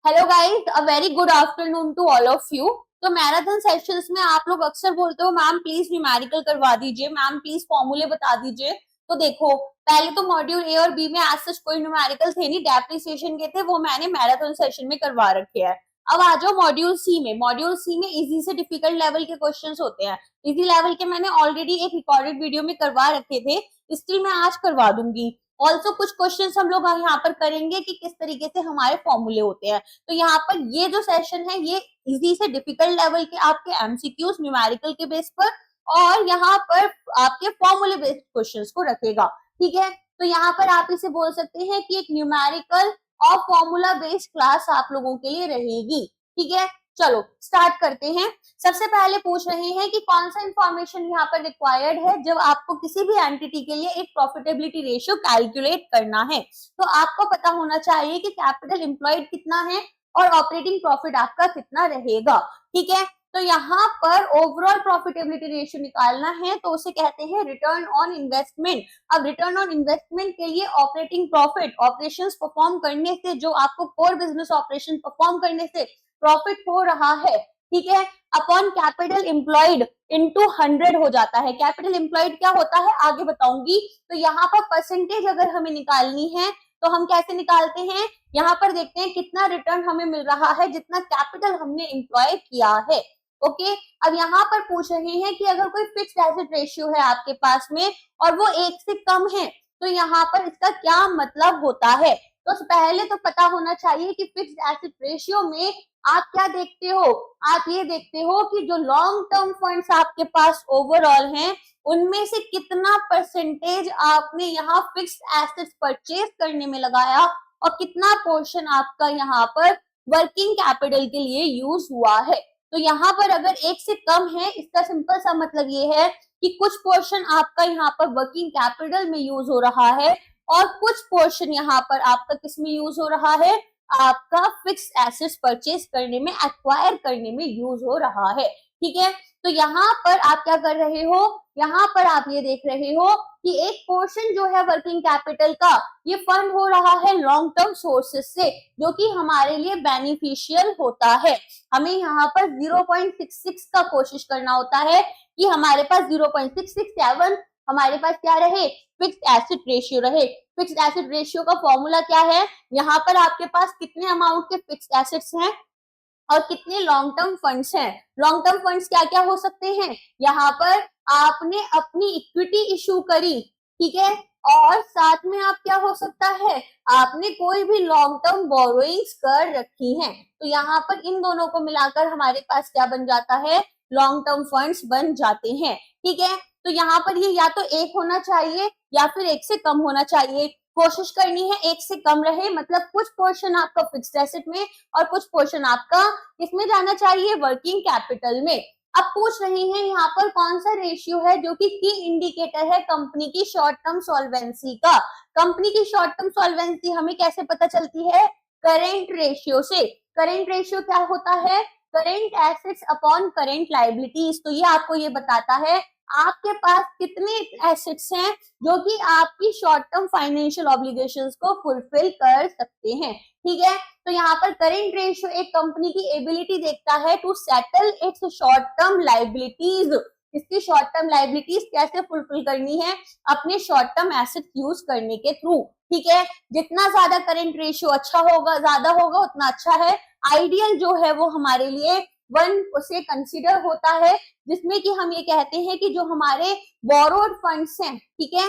Hello guys, a very good afternoon to all of you. तो marathon sessions में आप लोग अक्सर बोलते हो मैम प्लीज न्यूमेरिकल करवा दीजिए, मैम प्लीज फॉर्मूले बता दीजिए। तो देखो, पहले तो मॉड्यूल ए और बी में आज सच कोई न्यूमेरिकल थे नहीं, डेप्रिसिएशन के थे, वो मैंने मैराथन सेशन में करवा रखे हैं। अब आ जाओ मॉड्यूल सी में। मॉड्यूल सी में इजी से डिफिकल्ट लेवल के क्वेश्चंस होते हैं। इजी लेवल के मैंने ऑलरेडी एक रिकॉर्डेड वीडियो में करवा रखे थे, स्टिल मैं आज करवा दूंगी। ऑल्सो कुछ क्वेश्चंस हम लोग यहाँ पर करेंगे कि किस तरीके से हमारे फॉर्मूले होते हैं। तो यहाँ पर ये जो सेशन है ये इजी से डिफिकल्ट लेवल के आपके एमसीक्यूज न्यूमेरिकल के बेस पर और यहाँ पर आपके फॉर्मूले बेस्ड क्वेश्चंस को रखेगा। ठीक है, तो यहाँ पर आप इसे बोल सकते हैं कि एक न्यूमेरिकल और फॉर्मूला बेस्ड क्लास आप लोगों के लिए रहेगी। ठीक है, चलो स्टार्ट करते हैं। सबसे पहले पूछ रहे हैं कि कौन सा इंफॉर्मेशन यहाँ पर रिक्वायर्ड है जब आपको किसी भी एंटिटी के लिए एक प्रॉफिटेबिलिटी रेशियो कैलकुलेट करना है। तो आपको पता होना चाहिए कि कैपिटल एम्प्लॉयड कितना है और ऑपरेटिंग प्रॉफिट आपका कितना रहेगा। ठीक है, तो यहाँ पर ओवरऑल प्रॉफिटेबिलिटी रेशियो निकालना है तो उसे कहते हैं रिटर्न ऑन इन्वेस्टमेंट। अब रिटर्न ऑन इन्वेस्टमेंट के लिए ऑपरेटिंग प्रॉफिट, ऑपरेशंस परफॉर्म करने से जो आपको कोर बिजनेस ऑपरेशन परफॉर्म करने से प्रॉफिट हो रहा है, ठीक है, अपॉन कैपिटल एम्प्लॉयड इनटू 100 हो जाता है। कैपिटल एम्प्लॉयड क्या होता है आगे बताऊंगी। तो यहाँ पर परसेंटेज अगर हमें निकालनी है तो हम कैसे निकालते हैं, यहाँ पर देखते हैं कितना रिटर्न हमें मिल रहा है जितना कैपिटल हमने एम्प्लॉय किया है। ओके, अब यहाँ पर पूछ रहे हैं कि अगर कोई फिक्स्ड एसेट रेशियो है आपके पास में और वो 1 से कम है तो यहाँ पर इसका क्या मतलब होता है। तो पहले तो पता होना चाहिए कि फिक्स्ड एसेट रेशियो में आप क्या देखते हो, आप ये देखते हो कि जो लॉन्ग टर्म फंड्स आपके पास ओवरऑल हैं उनमें से कितना परसेंटेज आपने यहाँ फिक्स्ड एसेट्स परचेज करने में लगाया और कितना पोर्शन आपका यहाँ पर वर्किंग कैपिटल के लिए यूज हुआ है। तो यहाँ पर अगर 1 से कम है इसका सिंपल सा मतलब ये है कि कुछ पोर्शन आपका यहाँ पर वर्किंग कैपिटल में यूज हो रहा है और कुछ पोर्शन यहाँ पर आपका किस में यूज हो रहा है, आपका फिक्स्ड एसेट्स परचेज करने में, एक्वायर करने में यूज हो रहा है। ठीक है, तो यहाँ पर आप क्या कर रहे हो, यहाँ पर आप ये देख रहे हो कि एक पोर्शन जो है वर्किंग कैपिटल का ये फंड हो रहा है लॉन्ग टर्म सोर्सेस से जो कि हमारे लिए बेनिफिशियल होता है। हमें यहाँ पर 0.66 का कोशिश करना होता है कि हमारे पास 0.667 हमारे पास क्या रहे, फिक्स्ड एसेट रेशियो रहे। फिक्स्ड एसेट रेशियो का फॉर्मूला क्या है, यहाँ पर आपके पास कितने अमाउंट के फिक्स्ड एसेट्स हैं और कितने लॉन्ग टर्म फंड्स हैं। लॉन्ग टर्म फंड्स क्या क्या हो सकते हैं, यहाँ पर आपने अपनी इक्विटी इशू करी, ठीक है, और साथ में आप क्या हो सकता है, आपने कोई भी लॉन्ग टर्म बोरोइंग्स कर रखी हैं। तो यहाँ पर इन दोनों को मिलाकर हमारे पास क्या बन जाता है, लॉन्ग टर्म फंड्स बन जाते हैं। ठीक है, तो यहाँ पर ये या तो 1 होना चाहिए या फिर 1 से कम होना चाहिए। कोशिश करनी है 1 से कम रहे, मतलब कुछ पोर्शन आपका फिक्स्ड एसेट में और कुछ पोर्शन आपका किसमें जाना चाहिए, वर्किंग कैपिटल में। अब पूछ रहे हैं यहाँ पर कौन सा रेशियो है जो कि की इंडिकेटर है कंपनी की शॉर्ट टर्म सॉल्वेंसी का। कंपनी की शॉर्ट टर्म सॉल्वेंसी हमें कैसे पता चलती है, करेंट रेशियो से। करेंट रेशियो क्या होता है, current assets upon current liabilities. तो ये आपको ये बताता है आपके पास कितने एसेट्स हैं जो कि आपकी शॉर्ट टर्म फाइनेंशियल ऑब्लिगेशंस को फुलफिल कर सकते हैं। ठीक है, तो यहाँ पर करेंट रेशियो एक कंपनी की एबिलिटी देखता है to settle its short term liabilities. इसकी शॉर्ट टर्म लाइबिलिटीज कैसे फुलफिल करनी है, अपने शॉर्ट टर्म एसेट यूज करने के थ्रू। ठीक है, जितना ज्यादा करेंट रेशियो अच्छा होगा, ज्यादा होगा उतना अच्छा है। आइडियल जो है वो हमारे लिए 1 से कंसिडर होता है, जिसमें कि हम ये कहते हैं कि जो हमारे बोरोड फंड्स हैं, ठीक है,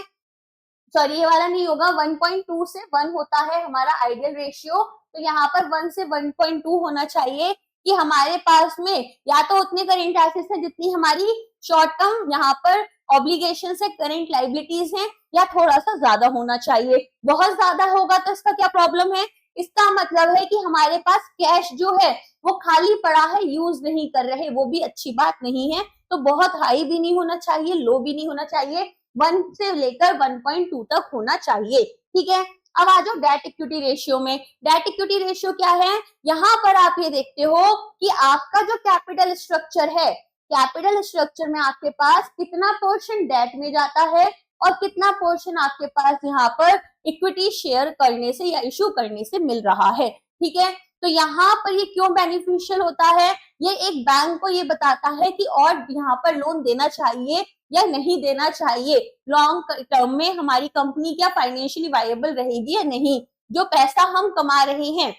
सॉरी ये वाला नहीं होगा, 1.2 से 1 होता है हमारा आइडियल रेशियो। तो यहाँ पर 1 से 1.2 होना चाहिए कि हमारे पास में या तो उतने करेंट एसेट्स हैं जितनी हमारी शॉर्ट टर्म यहाँ पर ऑब्लिगेशन से करेंट लाइबिलिटीज हैं, या थोड़ा सा ज्यादा होना चाहिए। बहुत ज्यादा होगा तो इसका क्या प्रॉब्लम है, इसका मतलब है कि हमारे पास कैश जो है वो खाली पड़ा है, यूज नहीं कर रहे, वो भी अच्छी बात नहीं है। तो बहुत हाई भी नहीं होना चाहिए, लो भी नहीं होना चाहिए, 1 से लेकर 1.2 तक होना चाहिए। ठीक है, अब आ जाओ डेट इक्विटी रेशियो में। डेट इक्विटी रेशियो क्या है, यहाँ पर आप ये देखते हो कि आपका जो कैपिटल स्ट्रक्चर है, कैपिटल स्ट्रक्चर में आपके पास कितना पोर्शन डेट में जाता है और कितना पोर्शन आपके पास यहाँ पर इक्विटी शेयर करने से या इशू करने से मिल रहा है। ठीक है, तो यहाँ पर ये क्यों बेनिफिशियल होता है, ये एक बैंक को ये बताता है कि और यहाँ पर लोन देना चाहिए या नहीं देना चाहिए, लॉन्ग टर्म में हमारी कंपनी क्या फाइनेंशियली वायबल रहेगी या नहीं, जो पैसा हम कमा रहे हैं,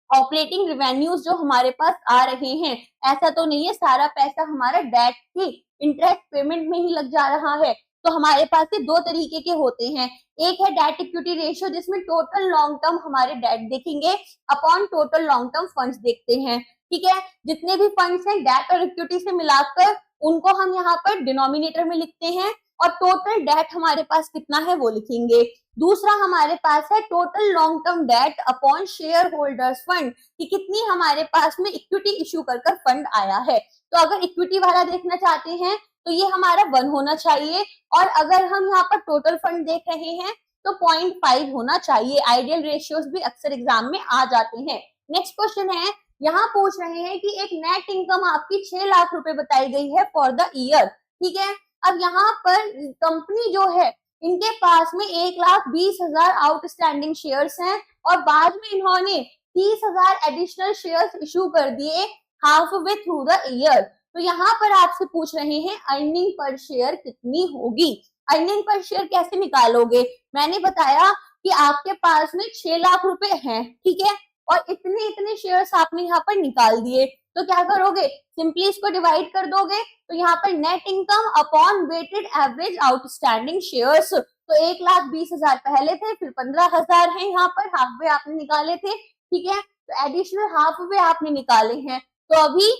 ऑपरेटिंग रिवेन्यूज जो हमारे पास आ रहे हैं, ऐसा तो नहीं है सारा पैसा हमारा डेट की इंटरेस्ट पेमेंट में ही लग जा रहा है। तो हमारे पास ये दो तरीके के होते हैं, एक है डेट इक्विटी रेशियो जिसमें टोटल लॉन्ग टर्म हमारे डेट देखेंगे upon total long term funds देखते हैं, ठीक है। जितने भी फंड्स हैं डेट और इक्विटी से मिलाकर उनको हम यहाँ पर डिनोमिनेटर में लिखते हैं और टोटल डेट हमारे पास कितना है वो लिखेंगे। दूसरा हमारे पास है total long term debt upon share holders fund, कि कितनी हमारे पास में इक्विटी इश्यू कर फंड आया है। तो अगर इक्विटी वाला देखना चाहते हैं तो ये हमारा 1 होना चाहिए, और अगर हम यहाँ पर टोटल फंड देख रहे हैं तो 0.5 होना चाहिए। आइडियल रेशियोज भी अक्सर एग्जाम में आ जाते हैं। नेक्स्ट क्वेश्चन है, यहाँ पूछ रहे हैं कि एक नेट इनकम आपकी 6 लाख रुपए बताई गई है फॉर द ईयर, ठीक है। अब यहाँ पर कंपनी जो है इनके पास में 1,20,000 आउटस्टैंडिंग शेयर्स हैं और बाद में इन्होंने 30,000 एडिशनल शेयर्स इशू कर दिए half way through the year. तो यहाँ पर आपसे पूछ रहे हैं अर्निंग पर शेयर कितनी होगी। अर्निंग पर शेयर कैसे निकालोगे, मैंने बताया कि आपके पास में 6 लाख रुपए हैं, ठीक है, और इतने इतने शेयर्स आपने यहाँ पर निकाल दिए, तो क्या करोगे, सिंपली इसको डिवाइड कर दोगे। तो यहाँ पर net income upon wetted average outstanding shares, तो 1,20,000 पहले थे, फिर 15,000 है यहाँ पर, हाफ वे आपने निकाले थे, ठीक है, तो एडिशनल हाफ वे आपने निकाले हैं, तो अभी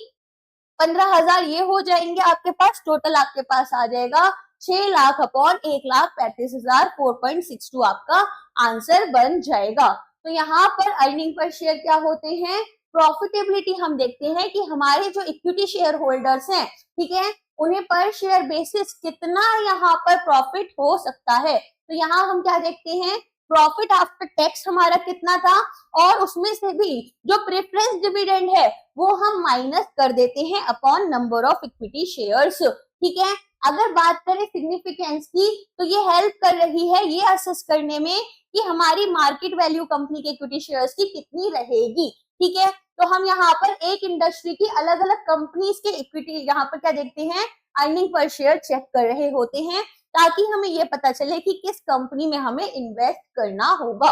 15,000 ये हो जाएंगे आपके पास, टोटल आपके पास आ जाएगा 6 लाख अपॉन 1,35,000, 4.62 आपका आंसर बन जाएगा। तो यहाँ पर अर्निंग पर शेयर क्या होते हैं, प्रॉफिटेबिलिटी हम देखते हैं कि हमारे जो इक्विटी शेयर होल्डर्स हैं, ठीक है, उन्हें पर शेयर बेसिस कितना यहाँ पर प्रॉफिट हो सकता है। तो यहाँ हम क्या देखते हैं, प्रॉफिट आफ्टर टैक्स हमारा कितना था, और उसमें से भी जो प्रेफरेंस डिविडेंड है वो हम माइनस कर देते हैं upon number of equity shares, ठीक है। अगर बात करें सिग्निफिकेंस की तो ये हेल्प कर रही है ये असेस करने में कि हमारी मार्केट वैल्यू कंपनी के इक्विटी शेयर्स की कितनी रहेगी, ठीक है। तो हम यहाँ पर एक इंडस्ट्री की अलग अलग कंपनीज के इक्विटी यहाँ पर क्या देखते हैं, अर्निंग पर शेयर चेक कर रहे होते हैं, ताकि हमें ये पता चले कि किस कंपनी में हमें इन्वेस्ट करना होगा।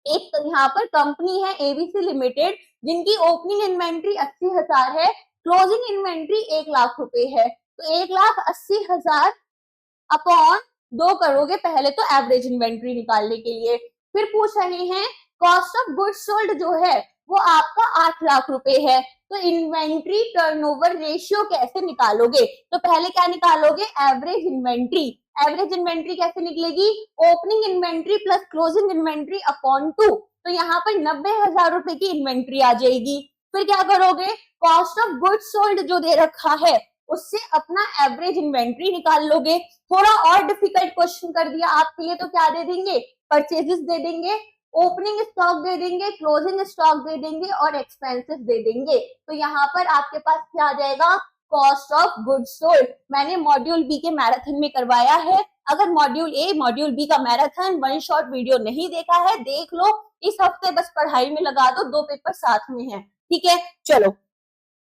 एक तो यहाँ पर कंपनी है एबीसी लिमिटेड जिनकी ओपनिंग इन्वेंट्री 80,000 है, क्लोजिंग इन्वेंट्री 1 लाख रुपए है, तो 1,80,000 अपॉन 2 करोगे पहले तो एवरेज इन्वेंट्री निकालने के लिए। फिर पूछ रहे हैं कॉस्ट ऑफ गुड्स सोल्ड जो है वो आपका 8 लाख रुपए है, तो इन्वेंट्री टर्नओवर रेशियो कैसे निकालोगे, तो पहले क्या निकालोगे, एवरेज इन्वेंट्री। एवरेज इन्वेंट्री कैसे निकलेगी, opening inventory plus closing inventory upon 2, तो यहाँ पर 90,000 रुपए की इन्वेंट्री आ जाएगी। फिर क्या करोगे, कॉस्ट ऑफ गुड्स सोल्ड जो दे रखा है उससे अपना एवरेज इन्वेंट्री निकाल लोगे। थोड़ा और डिफिकल्ट क्वेश्चन कर दिया आपके लिए तो क्या दे देंगे, परचेजेस दे देंगे, ओपनिंग स्टॉक दे देंगे, क्लोजिंग स्टॉक दे देंगे और एक्सपेंसेस दे देंगे। तो यहाँ पर आपके पास क्या आ जाएगा, कॉस्ट ऑफ गुड्स सोल्ड। मैंने मॉड्यूल बी के मैराथन में करवाया है, अगर मॉड्यूल ए मॉड्यूल बी का मैराथन वन शॉट वीडियो नहीं देखा है देख लो, इस हफ्ते बस पढ़ाई में लगा दो, 2 पेपर साथ में है, ठीक है। चलो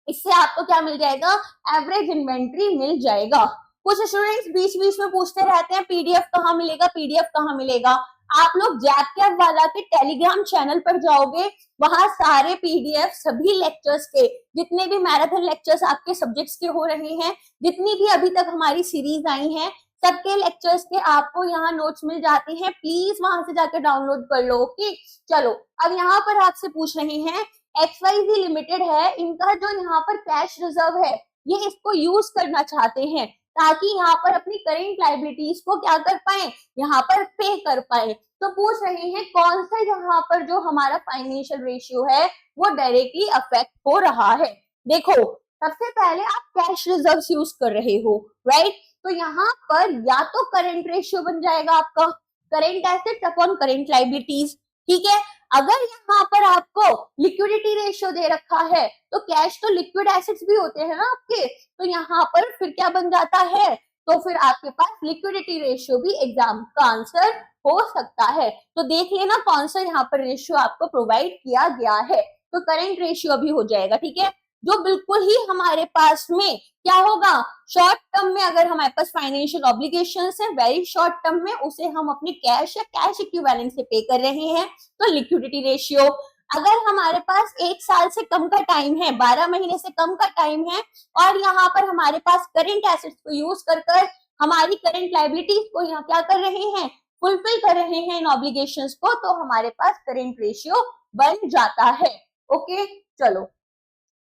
इससे आपको क्या मिल जाएगा, एवरेज इन्वेंट्री मिल जाएगा। कुछ स्टूडेंट्स बीच बीच में पूछते रहते हैं पीडीएफ कहाँ मिलेगा, पीडीएफ कहाँ मिलेगा। आप लोग जैक वाला के टेलीग्राम चैनल पर जाओगे, वहां सारे पीडीएफ सभी लेक्चर्स के, जितने भी मैराथन लेक्चर्स आपके सब्जेक्ट्स के हो रहे हैं, जितनी भी अभी तक हमारी सीरीज आई हैं, सबके लेक्चर्स के आपको यहाँ नोट्स मिल जाते हैं, प्लीज वहां से जाकर डाउनलोड कर लो, ओके। चलो अब यहाँ पर आपसे पूछ रहे हैं XYZ लिमिटेड है, इनका जो यहाँ पर कैश रिजर्व है ये इसको यूज करना चाहते हैं ताकि यहाँ पर अपनी करेंट लाइबिलिटीज को क्या कर पाए, यहाँ पर पे कर पाए। तो पूछ रहे हैं कौन सा यहाँ पर जो हमारा फाइनेंशियल रेशियो है वो डायरेक्टली अफेक्ट हो रहा है। देखो सबसे पहले आप कैश रिजर्व्स यूज कर रहे हो, राइट, तो यहाँ पर या तो करेंट रेशियो बन जाएगा आपका, current assets upon current liabilities, ठीक है। अगर यहाँ पर आपको लिक्विडिटी रेशियो दे रखा है तो कैश तो लिक्विड एसेट्स भी होते हैं ना आपके, तो यहाँ पर फिर क्या बन जाता है, तो फिर आपके पास लिक्विडिटी रेशियो भी एग्जाम का आंसर हो सकता है। तो देख लेना कौन सा यहाँ पर रेशियो आपको प्रोवाइड किया गया है। तो करेंट रेशियो भी हो जाएगा, ठीक है। जो बिल्कुल ही हमारे पास में क्या होगा, शॉर्ट टर्म में अगर हमारे पास फाइनेंशियल ऑब्लिगेशंस है वेरी शॉर्ट टर्म में, उसे हम अपने कैश या कैश इक्विवेलेंट से पे कर रहे हैं, तो लिक्विडिटी रेशियो। अगर हमारे पास 1 साल से कम का टाइम है, 12 महीने से कम का टाइम है, और यहाँ पर हमारे पास करेंट एसेट्स को यूज कर हमारी करेंट लाइबिलिटीज को यहाँ क्या कर रहे हैं, फुलफिल कर रहे हैं इन ऑब्लिगेशंस को, तो हमारे पास करेंट रेशियो बन जाता है। ओके, चलो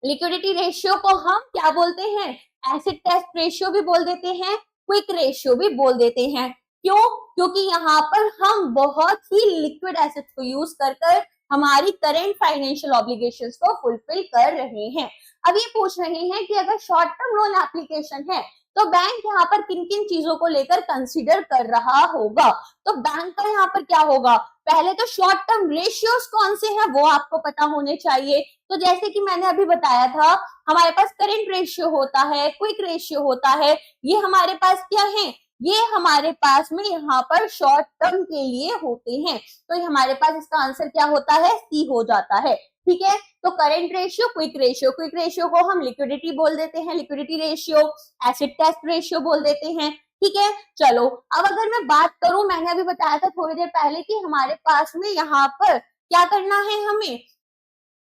लिक्विडिटी रेशियो को हम क्या बोलते हैं, एसिड टेस्ट रेशियो भी बोल देते हैं, क्विक रेशियो भी बोल देते हैं। क्यों? क्योंकि यहाँ पर हम बहुत ही लिक्विड एसेट्स को यूज कर हमारी करेंट फाइनेंशियल ऑब्लिगेशंस को फुलफिल कर रहे हैं। अब ये पूछ रहे हैं कि अगर शॉर्ट टर्म लोन एप्लीकेशन है तो बैंक यहाँ पर किन किन चीजों को लेकर कंसीडर कर रहा होगा। तो बैंक का यहाँ पर क्या होगा, पहले तो शॉर्ट टर्म रेशियोज कौन से हैं वो आपको पता होने चाहिए। तो जैसे कि मैंने अभी बताया था, हमारे पास करेंट रेशियो होता है, क्विक रेशियो होता है, ये हमारे पास क्या है, ये हमारे पास में यहाँ पर शॉर्ट टर्म के लिए होते हैं। तो हमारे पास इसका आंसर क्या होता है, सी हो जाता है, ठीक है। तो current ratio, quick ratio, quick ratio को हम लिक्विडिटी बोल देते हैं, liquidity ratio, acid test ratio बोल देते हैं, ठीक है। चलो अब अगर मैं बात करूं, मैंने अभी बताया था थोड़ी देर पहले कि हमारे पास में यहाँ पर क्या करना है, हमें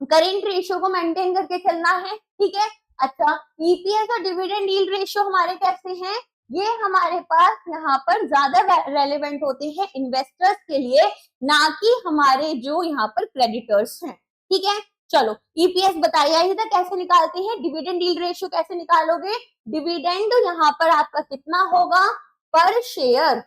करेंट रेशियो को मेंटेन करके चलना है, ठीक है। अच्छा, ईपीएस और डिविडेंड यील्ड रेशियो हमारे कैसे हैं, ये हमारे पास यहाँ पर ज्यादा रेलेवेंट होते हैं इन्वेस्टर्स के लिए, ना कि हमारे जो यहाँ पर क्रेडिटर्स हैं, ठीक है। चलो ईपीएस बताया ही था कैसे निकालते हैं, डिविडेंड यील्ड रेशियो कैसे निकालोगे, डिविडेंड यहाँ पर आपका कितना होगा पर शेयर,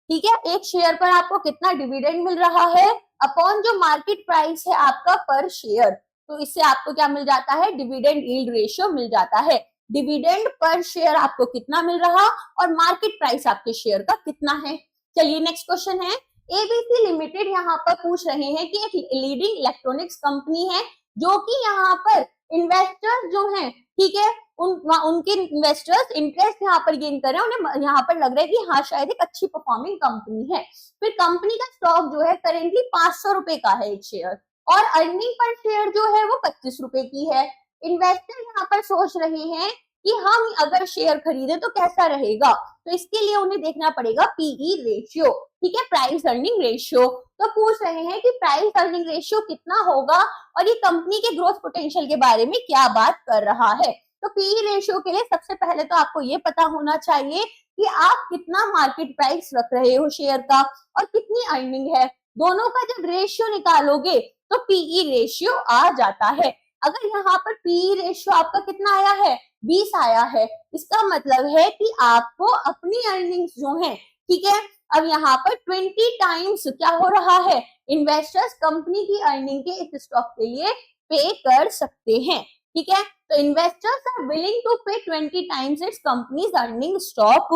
ठीक है, एक शेयर पर आपको कितना डिविडेंड मिल रहा है अपॉन जो मार्केट प्राइस है आपका पर शेयर, तो इससे आपको क्या मिल जाता है, डिविडेंड यील्ड रेशियो मिल जाता है। डिविडेंड पर शेयर आपको कितना मिल रहा और मार्केट प्राइस आपके शेयर का कितना है। चलिए नेक्स्ट क्वेश्चन है, एबीसी लिमिटेड यहाँ पर पूछ रहे हैं कि एक लीडिंग इलेक्ट्रॉनिक्स कंपनी है जो कि यहाँ पर इन्वेस्टर्स जो हैं, ठीक है, उनके इन्वेस्टर्स इंटरेस्ट यहाँ पर गेन कर रहे हैं, उन्हें यहाँ पर लग रहा है कि हाँ शायद एक अच्छी परफॉर्मिंग कंपनी है। फिर कंपनी का स्टॉक जो है करेंटली 500 रुपए का है एक शेयर, और अर्निंग पर शेयर जो है वो 25 रुपए की है। इन्वेस्टर यहाँ पर सोच रहे हैं कि हम अगर शेयर खरीदे तो कैसा रहेगा, तो इसके लिए उन्हें देखना पड़ेगा पीई रेशियो, ठीक है, प्राइस अर्निंग रेशियो। तो पूछ रहे हैं कि प्राइस अर्निंग रेशियो कितना होगा और ये कंपनी के ग्रोथ पोटेंशियल के बारे में क्या बात कर रहा है। तो पीई रेशियो के लिए सबसे पहले तो आपको ये पता होना चाहिए कि आप कितना मार्केट प्राइस रख रहे हो शेयर का और कितनी अर्निंग है, दोनों का जब रेशियो निकालोगे तो पीई रेशियो आ जाता है। अगर यहाँ पर पीई रेशियो आपका कितना आया है, 20 आया है, इसका मतलब है कि आपको अपनी अर्निंग्स जो है, ठीक है, अब यहाँ पर 20 टाइम्स क्या हो रहा है, इन्वेस्टर्स कंपनी की अर्निंग के इस स्टॉक के लिए पे कर सकते हैं, ठीक है। तो इन्वेस्टर्स आर विलिंग टू पे 20 times it's companies earning stock.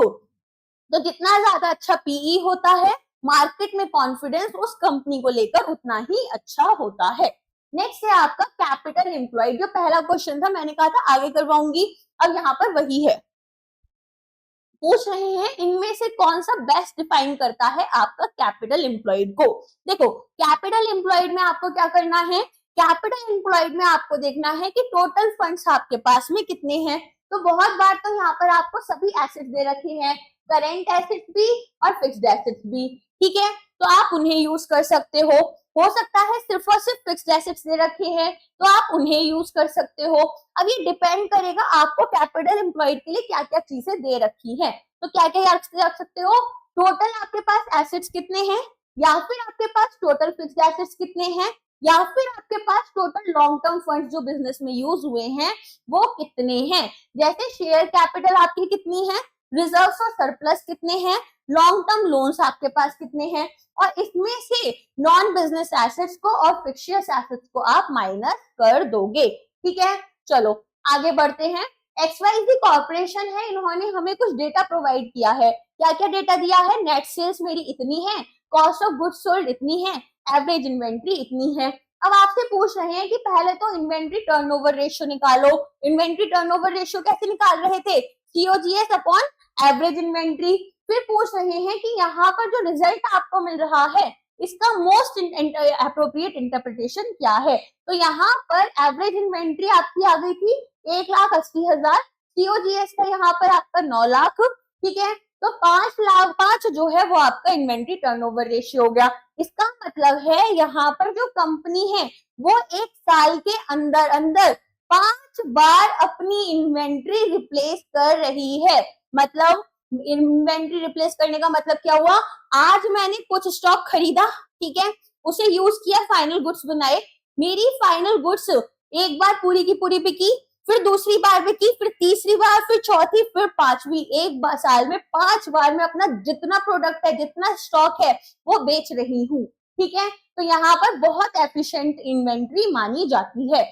तो जितना ज्यादा अच्छा पीई होता है, मार्केट में कॉन्फिडेंस उस कंपनी को लेकर उतना ही अच्छा होता है। नेक्स्ट है आपका कैपिटल एम्प्लॉयड, जो पहला क्वेश्चन था मैंने कहा था आगे करवाऊंगी, अब यहाँ पर वही है। पूछ रहे हैं इनमें से कौन सा बेस्ट डिफाइन करता है आपका कैपिटल एम्प्लॉयड को। देखो कैपिटल एम्प्लॉयड में आपको क्या करना है, कैपिटल एम्प्लॉयड में आपको देखना है कि टोटल फंड्स आपके पास में कितने हैं। तो बहुत बार तो यहाँ पर आपको सभी एसेट्स दे रखे हैं, करेंट एसेट्स भी और फिक्स्ड एसेट्स भी, ठीक है, तो आप उन्हें यूज कर सकते हो सकता है सिर्फ और सिर्फ फिक्स्ड एसेट्स दे रखे हैं तो आप उन्हें यूज कर सकते हो। अब ये डिपेंड करेगा आपको कैपिटल एम्प्लॉयड के लिए क्या क्या चीजें दे रखी है। तो क्या क्या रख सकते हो, टोटल आपके पास एसेट्स कितने हैं, या फिर आपके पास टोटल फिक्स्ड एसेट्स कितने हैं, या फिर आपके पास टोटल लॉन्ग टर्म फंड्स जो बिजनेस में यूज हुए हैं वो कितने हैं। जैसे शेयर कैपिटल आपकी कितनी है, रिजर्व्स और सरप्लस कितने हैं, लॉन्ग टर्म लोन्स आपके पास कितने हैं, और इसमें से नॉन बिजनेस एसेट्स को और फिक्शियस एसेट्स को आप माइनस कर दोगे, ठीक है। चलो आगे बढ़ते हैं। XYZ कॉर्पोरेशन है, इन्होंने हमें कुछ डेटा प्रोवाइड किया है। क्या क्या डेटा दिया है, नेट सेल्स मेरी इतनी है, कॉस्ट ऑफ गुड्स सोल्ड इतनी है, एवरेज इन्वेंट्री इतनी है। अब आपसे पूछ रहे हैं कि पहले तो इन्वेंट्री टर्नओवर रेशियो निकालो। इन्वेंट्री टर्नओवर रेशियो कैसे निकाल रहे थे, COGS अपॉन एवरेज इन्वेंट्री। फिर पूछ रहे हैं कि यहाँ पर जो रिजल्ट आपको मिल रहा है इसका मोस्ट अप्रोप्रिएट इंटरप्रिटेशन क्या है। तो यहाँ पर एवरेज इन्वेंट्री आपकी आ गई थी 1,80,000, सीओजीएस का यहाँ पर आपका 9 लाख, ठीक है। तो 5 जो है वो आपका इन्वेंट्री टर्नओवर रेशियो हो गया। इसका मतलब है यहाँ पर जो कंपनी है वो एक साल के अंदर अंदर 5 बार अपनी इन्वेंट्री रिप्लेस कर रही है। मतलब इन्वेंट्री रिप्लेस करने का मतलब क्या हुआ, आज मैंने कुछ स्टॉक खरीदा, ठीक है, उसे यूज किया, फाइनल गुड्स बनाए, मेरी फाइनल गुड्स एक बार पूरी की पूरी बिकी, फिर दूसरी बार बिकी, फिर तीसरी बार, फिर चौथी, फिर पांचवी, एक बार साल में 5 बार में अपना जितना प्रोडक्ट है, जितना स्टॉक है वो बेच रही हूँ, ठीक है। तो यहाँ पर बहुत एफिशिएंट इन्वेंट्री मानी जाती है।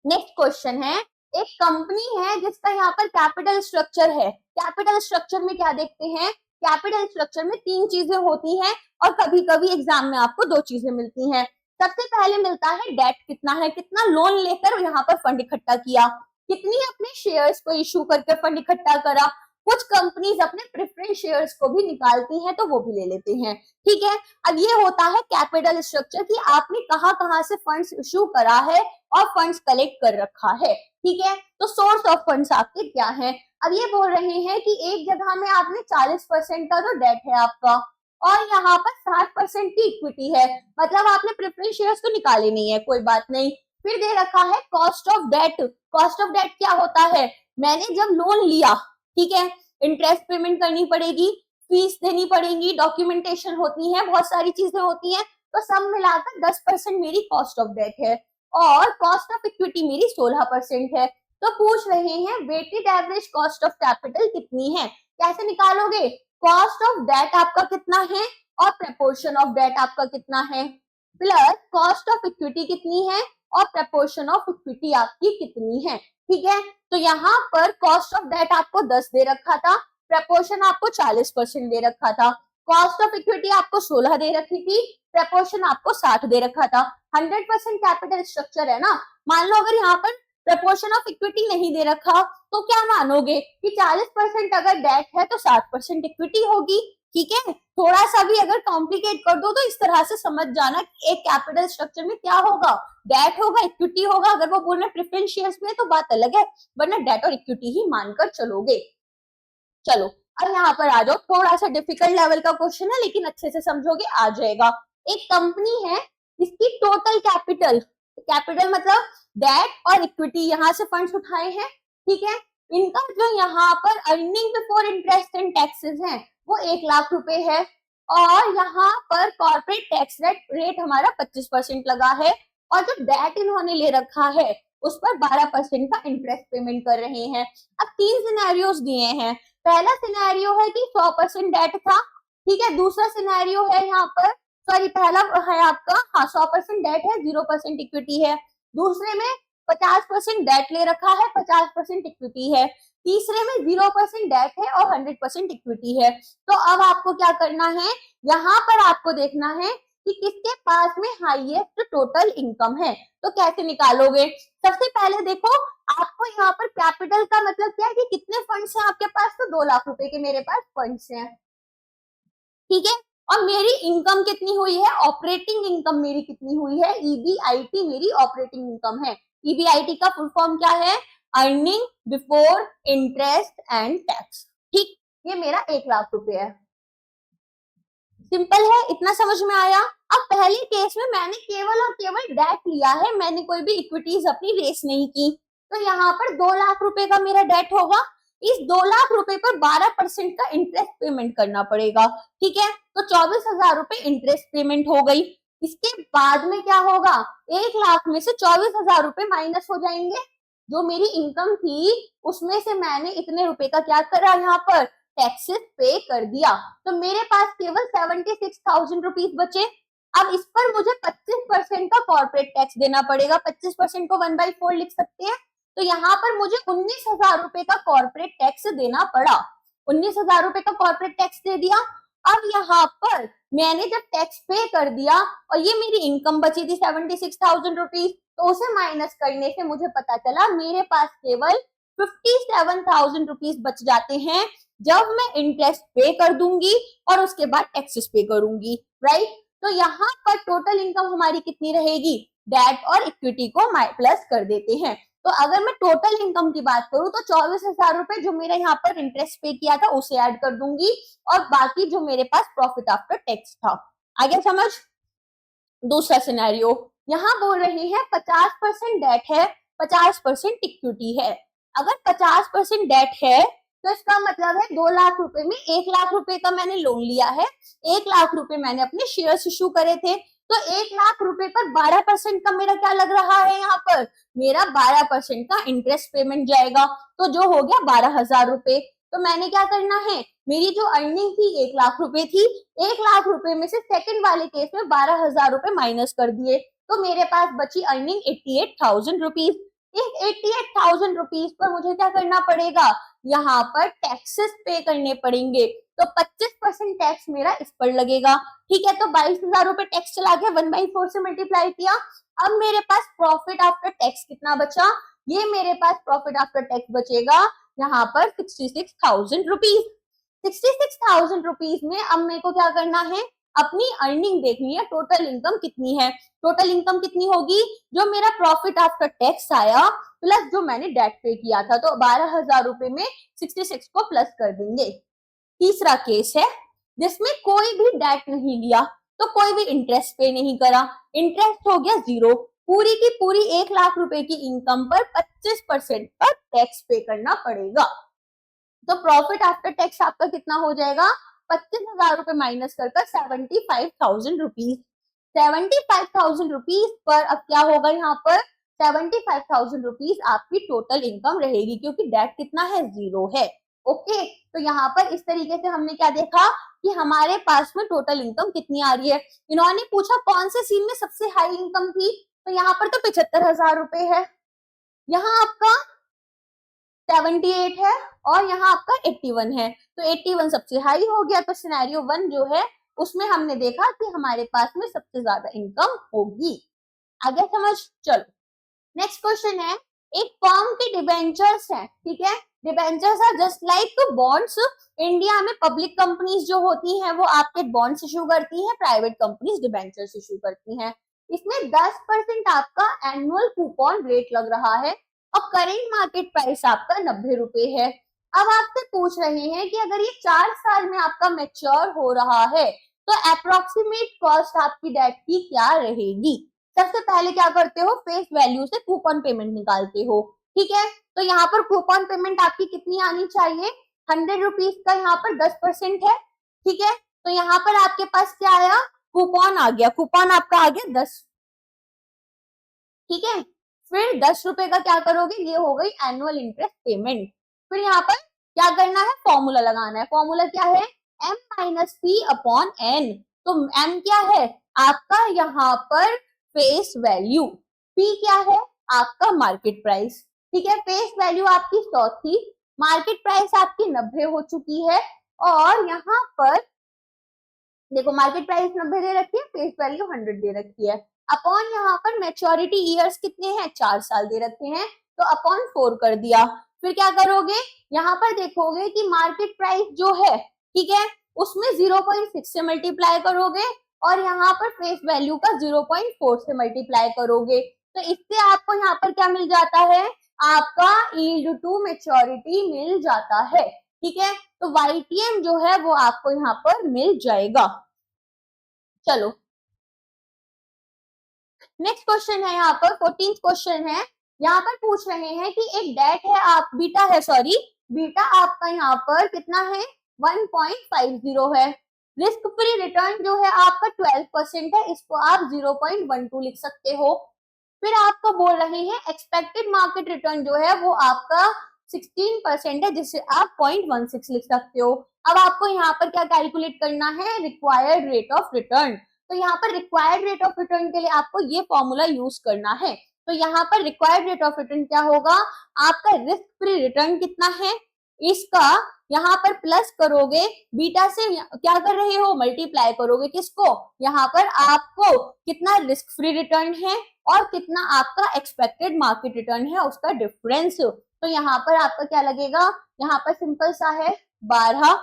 नेक्स्ट क्वेश्चन है, एक कंपनी है जिसका यहाँ पर कैपिटल स्ट्रक्चर है। कैपिटल स्ट्रक्चर में क्या देखते हैं, कैपिटल स्ट्रक्चर में 3 चीजें होती हैं और कभी कभी एग्जाम में आपको 2 चीजें मिलती हैं। सबसे पहले मिलता है डेट कितना है, कितना लोन लेकर यहाँ पर फंड इकट्ठा किया, कितनी अपने शेयर्स को इश्यू करके फंड इकट्ठा करा। कुछ कंपनीज अपने प्रेफरेंस शेयर्स को भी निकालती हैं तो वो भी ले लेते हैं, ठीक है। अब ये होता है कैपिटल स्ट्रक्चर कि आपने कहाँ से फंड्स इश्यू करा है और फंड्स कलेक्ट कर रखा है, ठीक है। तो सोर्स ऑफ फंड्स आपके क्या है। अब ये बोल रहे हैं कि एक जगह में आपने 40% का जो डेट है आपका और यहाँ पर 60% की इक्विटी है, मतलब आपने प्रेफरेंस शेयर्स तो निकाले नहीं है, कोई बात नहीं। फिर दे रखा है cost of debt. Cost of debt क्या होता है, मैंने जब लोन लिया, ठीक है, इंटरेस्ट पेमेंट करनी पड़ेगी, फीस देनी पड़ेगी, डॉक्यूमेंटेशन होती है, बहुत सारी चीजें होती हैं, तो सब मिलाकर 10% मेरी कॉस्ट ऑफ डेट है और कॉस्ट ऑफ इक्विटी मेरी 16% है। तो पूछ रहे हैं weighted average cost of capital कितनी है। कैसे निकालोगे, कॉस्ट ऑफ डेट आपका कितना है और प्रपोर्शन ऑफ डेट आपका कितना है, प्लस कॉस्ट ऑफ इक्विटी कितनी है और प्रपोर्शन ऑफ इक्विटी आपकी कितनी है, ठीक है। तो यहाँ पर कॉस्ट ऑफ डेट आपको 10 दे रखा था, प्रपोर्शन आपको 40% दे रखा था, कॉस्ट ऑफ इक्विटी आपको 16 दे रखी थी, प्रपोर्शन आपको 60 दे रखा था। 100% कैपिटल स्ट्रक्चर है ना। मान लो अगर यहाँ पर प्रपोर्शन ऑफ इक्विटी नहीं दे रखा तो क्या मानोगे कि 40% अगर डेट है तो 60% इक्विटी होगी, ठीक है। थोड़ा सा भी अगर कॉम्प्लिकेट कर दो तो इस तरह से समझ जाना कि एक कैपिटल स्ट्रक्चर में क्या होगा, डेट होगा, इक्विटी होगा। अगर वो बोल रहे प्रेफरेंस शेयर्स में तो बात अलग है, वरना डेट और इक्विटी ही मानकर चलोगे। चलो अब यहाँ पर आ जाओ, थोड़ा सा डिफिकल्ट लेवल का क्वेश्चन है लेकिन अच्छे से समझोगे आ जाएगा। एक कंपनी है, इसकी टोटल कैपिटल, कैपिटल मतलब डेट और इक्विटी, यहाँ से फंड्स उठाए हैं, ठीक है। इनका जो यहाँ पर earning before interest and taxes है वो 1 लाख रुपए है और यहाँ पर कॉर्पोरेट टैक्स रेट हमारा 25% लगा है और जो डेट इन्होंने ले रखा है उस पर 12% का इंटरेस्ट पेमेंट कर रहे हैं। अब 3 सिनेरियोस दिए हैं। पहला सिनेरियो है कि 100% डेट था, ठीक है। दूसरा सिनेरियो है यहाँ पर, सॉरी पहला है आपका, हाँ 100% डेट है, 0% इक्विटी है। दूसरे में 50% डेट ले रखा है, 50% इक्विटी है। तीसरे में 0% डेट है और 100% इक्विटी है। तो अब आपको क्या करना है, यहाँ पर आपको देखना है कि किसके पास में हाईएस्ट टोटल इनकम है। तो कैसे निकालोगे, सबसे पहले देखो आपको यहाँ पर कैपिटल का मतलब क्या है कि कितने फंड्स हैं आपके पास, तो 2 लाख रुपए के मेरे पास फंड्स हैं, ठीक है। और मेरी इनकम कितनी हुई है, ऑपरेटिंग इनकम मेरी कितनी हुई है, ईबीआईटी मेरी ऑपरेटिंग इनकम है। ईबीआईटी का फुल फॉर्म क्या है, earning before interest and tax, ठीक। ये मेरा 1 लाख रुपए है, सिंपल है, इतना समझ में आया। अब पहले केस में मैंने केवल और केवल डेट लिया है, मैंने कोई भी इक्विटीज अपनी रेस नहीं की, तो यहाँ पर 2 लाख रुपए का मेरा डेट होगा। इस 2 लाख रुपए पर 12% का इंटरेस्ट पेमेंट करना पड़ेगा, ठीक है। तो 24,000 रुपए इंटरेस्ट पेमेंट हो गई। इसके बाद में क्या होगा, 1 लाख में से 24,000 रुपए माइनस हो जाएंगे। जो मेरी इनकम थी उसमें से मैंने इतने रुपए का क्या करा, यहाँ पर टैक्सेस पे कर दिया, तो मेरे पास केवल 76,000 रुपीज बचे। अब इस पर मुझे 25% का कॉर्पोरेट टैक्स देना पड़ेगा। 25% को 1/4 लिख सकते हैं। तो यहाँ पर मुझे 19,000 रुपए का कॉर्पोरेट टैक्स देना पड़ा। 19,000 रुपए का कॉर्पोरेट टैक्स दे दिया। अब यहाँ पर मैंने जब टैक्स पे कर दिया और ये मेरी इनकम बची थी 76,000 रुपीज, तो उसे माइनस करने से मुझे पता चला मेरे पास केवल 57,000 रुपीज बच जाते हैं। जब मैं इंटरेस्ट पे कर दूंगी और उसके बाद टैक्सेस पे करूंगी, राइट। तो यहाँ पर टोटल इनकम हमारी कितनी रहेगी, डेट और इक्विटी को प्लस कर देते हैं। तो अगर मैं टोटल इनकम की बात करूं तो 24,000 रुपए जो मेरा यहाँ पर इंटरेस्ट पे किया था उसे ऐड कर दूंगी और बाकी जो मेरे पास प्रॉफिट आफ्टर टैक्स था। आगे समझ। दूसरा सिनेरियो, यहाँ बोल रही है 50% डेट है, 50% इक्विटी है। अगर 50% डेट है तो इसका मतलब है 2 लाख रुपए में 1 लाख रुपए का मैंने लोन लिया है, 1 लाख रुपए मैंने अपने शेयर्स इशू करे थे, तो 1 लाख रुपए पर 12% का मेरा क्या लग रहा है, यहाँ पर मेरा 12% का इंटरेस्ट पेमेंट जाएगा, तो जो हो गया 12,000 रुपए। तो मैंने क्या करना है, मेरी जो अर्निंग थी 1 लाख रुपए थी, 1 लाख रुपए में से सेकंड वाले केस में 12,000 रुपए माइनस कर दिए, तो मेरे पास बची अर्निंग 88,000 रुपीज। इस 88,000 रुपीज पर मुझे क्या करना पड़ेगा, यहाँ पर टैक्सेस पे करने पड़ेंगे, तो 25% टैक्स मेरा इस पर लगेगा। ठीक है, तो 22,000 रुपए टैक्स चला गया, 1/4 से मल्टीप्लाई किया। अब मेरे पास प्रॉफिट आफ्टर टैक्स कितना बचा, ये मेरे पास प्रॉफिट आफ्टर टैक्स बचेगा यहाँ पर 66,000 रुपीज। 66,000 रुपीज में अब मेरे को क्या करना है, अपनी अर्निंग देखनी है, टोटल इनकम कितनी है। टोटल इनकम कितनी होगी, जो मेरा प्रॉफिट आफ्टर टैक्स आया प्लस जो मैंने डेट पे किया था, तो 12,000 रुपए में 66 को प्लस कर देंगे। तीसरा केस है जिसमें कोई भी डेट नहीं लिया, तो कोई भी इंटरेस्ट पे नहीं करा, इंटरेस्ट हो गया 0, पूरी की पूरी 1 लाख रुपए की इनकम पर 25% का टैक्स पे करना पड़ेगा। तो प्रॉफिट आफ्टर टैक्स आपका कितना हो जाएगा, 25,000 रुपए माइनस कर 75,000 रुपीज। 75,000 रुपीज पर अब क्या होगा, यहाँ पर 75,000 रुपीज आपकी टोटल इनकम रहेगी, क्योंकि डेट कितना है, 0 है। ओके, तो यहाँ पर इस तरीके से हमने क्या देखा कि हमारे पास में टोटल इनकम कितनी आ रही है। इन्होंने पूछा कौन से सीन में सबसे हाई इनकम थी, तो यहाँ पर तो 75,000 रुपए है, यहाँ आपका 78 है और यहाँ आपका 81 है, तो 81 सबसे हाई हो गया। तो सिनेरियो 1 जो है उसमें हमने देखा कि हमारे पास में सबसे ज्यादा इनकम होगी। आगे समझ। चलो नेक्स्ट क्वेश्चन है, एक फर्म के डिबेंचर्स हैं, ठीक है, debentures are just like bonds. India में पब्लिक कंपनीज जो होती हैं वो आपके बॉन्ड्स इशू करती हैं, प्राइवेट कंपनीज डिबेंचर्स इशू करती हैं। इसमें 10% आपका एनुअल कूपन रेट लग रहा है और करेंट मार्केट प्राइस आपका 90 रुपए है। अब आपसे पूछ रहे हैं कि अगर ये 4 साल में आपका मैच्योर हो रहा है तो अप्रोक्सीमेट कॉस्ट आपकी डेट की क्या रहेगी। सबसे पहले क्या करते हो, फेस वैल्यू से कूपन पेमेंट निकालते हो, ठीक है। तो यहाँ पर कूपन पेमेंट आपकी कितनी आनी चाहिए, 100 रुपीज का यहाँ पर 10% है, ठीक है। तो यहाँ पर आपके पास क्या आया, कूपन आ गया, कूपन आपका आ गया 10, ठीक है। फिर 10 रुपए का क्या करोगे, ये हो गई एनुअल इंटरेस्ट पेमेंट। फिर यहाँ पर क्या करना है, फॉर्मूला लगाना है। फॉर्मूला क्या है, m minus P upon N. तो m क्या है आपका यहाँ पर फेस वैल्यू, p क्या है आपका मार्केट प्राइस, ठीक है। फेस वैल्यू आपकी 100 थी, मार्केट प्राइस आपकी 90 हो चुकी है, और यहाँ पर देखो मार्केट प्राइस 90 दे रखी है, फेस वैल्यू 100 दे रखी है। अपॉन यहाँ पर मैच्योरिटी ईयर्स कितने हैं, 4 साल दे रखे हैं, तो अपॉन 4 कर दिया। फिर क्या करोगे, यहाँ पर देखोगे कि मार्केट प्राइस जो है, ठीक है, उसमें 0.6 से मल्टीप्लाई करोगे और यहाँ पर फेस वैल्यू का 0.4 से मल्टीप्लाई करोगे, तो इससे आपको यहाँ पर क्या मिल जाता है, आपका यील्ड टू मैच्योरिटी मिल जाता है, ठीक है। तो YTM जो है वो आपको यहाँ पर मिल जाएगा। चलो नेक्स्ट क्वेश्चन है, यहाँ पर 14th क्वेश्चन है। यहाँ पर पूछ रहे हैं कि एक डेट है, आप बीटा है, सॉरी बीटा आपका यहाँ पर कितना है, 1.50 है। रिस्क फ्री रिटर्न जो है आपका 12% है, इसको आप 0.12 लिख सकते हो। फिर आपको बोल रहे हैं एक्सपेक्टेड मार्केट रिटर्न जो है वो आपका 16% है, जिससे आप 0.16 लिख सकते हो। अब आपको यहाँ पर क्या कैलकुलेट करना है, रिक्वायर्ड रेट ऑफ रिटर्न। तो यहाँ पर रिक्वायर्ड रेट ऑफ रिटर्न के लिए आपको ये फॉर्मूला यूज करना है। तो यहाँ पर रिक्वायर्ड रेट ऑफ रिटर्न क्या होगा, आपका रिस्क फ्री रिटर्न कितना है, इसका यहाँ पर प्लस करोगे, बीटा से क्या कर रहे हो, मल्टीप्लाई करोगे, किसको, यहाँ पर आपको कितना रिस्क फ्री रिटर्न है और कितना आपका एक्सपेक्टेड मार्केट रिटर्न है, उसका डिफरेंस। तो यहाँ पर आपका क्या लगेगा, यहाँ पर सिंपल सा है, 12,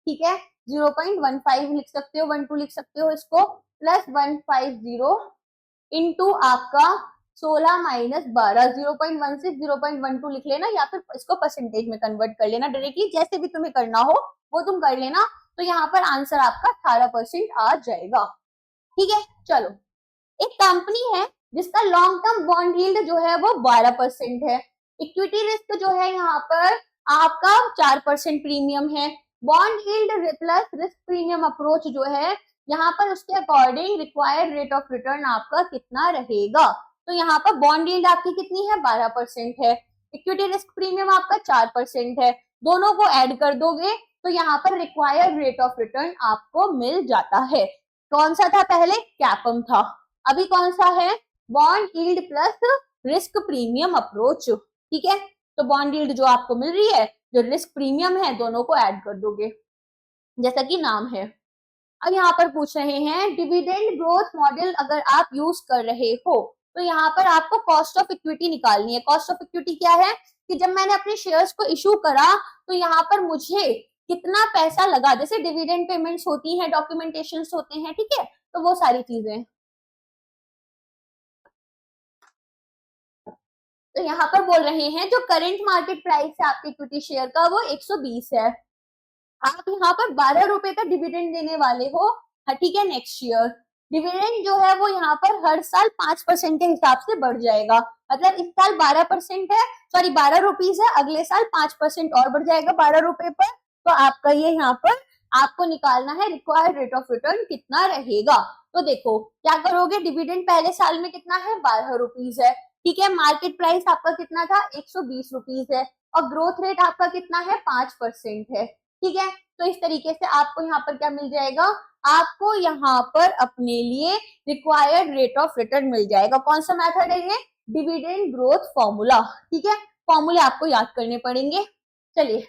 ठीक है, 0.15 लिख सकते हो, 12 लिख सकते हो इसको, प्लस 150 इंटू आपका 16 माइनस 12, 0.16, 0.12 लिख लेना, या फिर इसको परसेंटेज में कन्वर्ट कर लेना डायरेक्टली, जैसे भी तुम्हें करना हो वो तुम कर लेना। तो यहाँ पर आंसर आपका 18% आ जाएगा, ठीक है। चलो, एक कंपनी है जिसका लॉन्ग टर्म बॉन्ड यील्ड जो है वो 12% है, इक्विटी रिस्क जो है यहाँ पर आपका 4% प्रीमियम है, bond yield plus risk premium approach जो है यहाँ पर उसके according required rate of return आपका कितना रहेगा। तो यहाँ पर बॉन्ड यील्ड आपकी कितनी है, 12% है, इक्विटी रिस्क प्रीमियम आपका 4% है, दोनों को ऐड कर दोगे तो यहाँ पर रिक्वायर्ड रेट ऑफ रिटर्न आपको मिल जाता है। कौन सा था पहले, कैपम था, अभी कौन सा है, bond yield plus risk premium approach, ठीक है। तो बॉन्ड यील्ड जो आपको मिल रही है, जो रिस्क प्रीमियम है, दोनों को ऐड कर दोगे जैसा कि नाम है। अब यहाँ पर पूछ रहे हैं डिविडेंड ग्रोथ मॉडल अगर आप यूज कर रहे हो तो यहाँ पर आपको कॉस्ट ऑफ इक्विटी निकालनी है। कॉस्ट ऑफ इक्विटी क्या है कि जब मैंने अपने शेयर्स को इशू करा तो यहाँ पर मुझे कितना पैसा लगा, जैसे डिविडेंड पेमेंट्स होती हैं, डॉक्यूमेंटेशन होते हैं, ठीक है, तो वो सारी चीजें। तो यहाँ पर बोल रहे हैं जो करंट मार्केट प्राइस है आपके इक्विटी शेयर का वो 120 है, आप यहाँ पर 12 रुपए का डिविडेंड देने वाले हो, ठीक है, नेक्स्ट ईयर। डिविडेंड जो है वो यहाँ पर हर साल 5% के हिसाब से बढ़ जाएगा, मतलब इस साल 12% है, सॉरी 12 रुपीज है, अगले साल 5% और बढ़ जाएगा 12 रुपए पर। तो आपका ये यहाँ पर आपको निकालना है रिक्वायर्ड रेट ऑफ रिटर्न कितना रहेगा। तो देखो क्या करोगे, डिविडेंड पहले साल में कितना है, 12 रुपीज है, ठीक है, मार्केट प्राइस आपका कितना था, 120 रुपीज है, और ग्रोथ रेट आपका कितना है, 5% है, ठीक है। तो इस तरीके से आपको यहाँ पर क्या मिल जाएगा, आपको यहाँ पर अपने लिए रिक्वायर्ड रेट ऑफ रिटर्न मिल जाएगा। कौन सा मेथड है ये, डिविडेंड ग्रोथ फॉर्मूला, ठीक है, फॉर्मूले आपको याद करने पड़ेंगे। चलिए,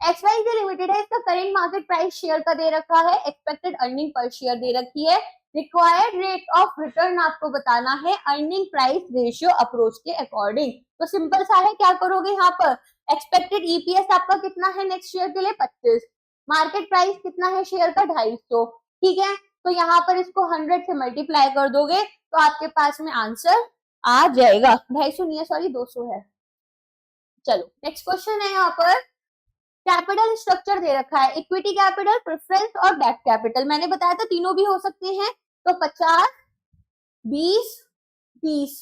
XYZ लिमिटेड है, इसका करेंट मार्केट प्राइस शेयर का दे रखा है, एक्सपेक्टेड अर्निंग पर शेयर दे रखी है, रिक्वायर्ड रेट ऑफ रिटर्न आपको बताना है अर्निंग प्राइस रेशियो अप्रोच के अकॉर्डिंग। तो सिंपल सा है, क्या करोगे यहाँ पर, एक्सपेक्टेड ईपीएस आपका कितना है नेक्स्ट ईयर के लिए 25, मार्केट प्राइस कितना है शेयर का 250, ठीक है, तो यहाँ पर इसको 100 से मल्टीप्लाई कर दोगे तो आपके पास में आंसर आ जाएगा, 250 नहीं है, सॉरी 200 है। चलो नेक्स्ट क्वेश्चन है, यहाँ पर कैपिटल स्ट्रक्चर दे रखा है, इक्विटी कैपिटल, प्रेफरेंस और डेट कैपिटल, मैंने बताया था तीनों भी हो सकते हैं। तो 50, 20, 30,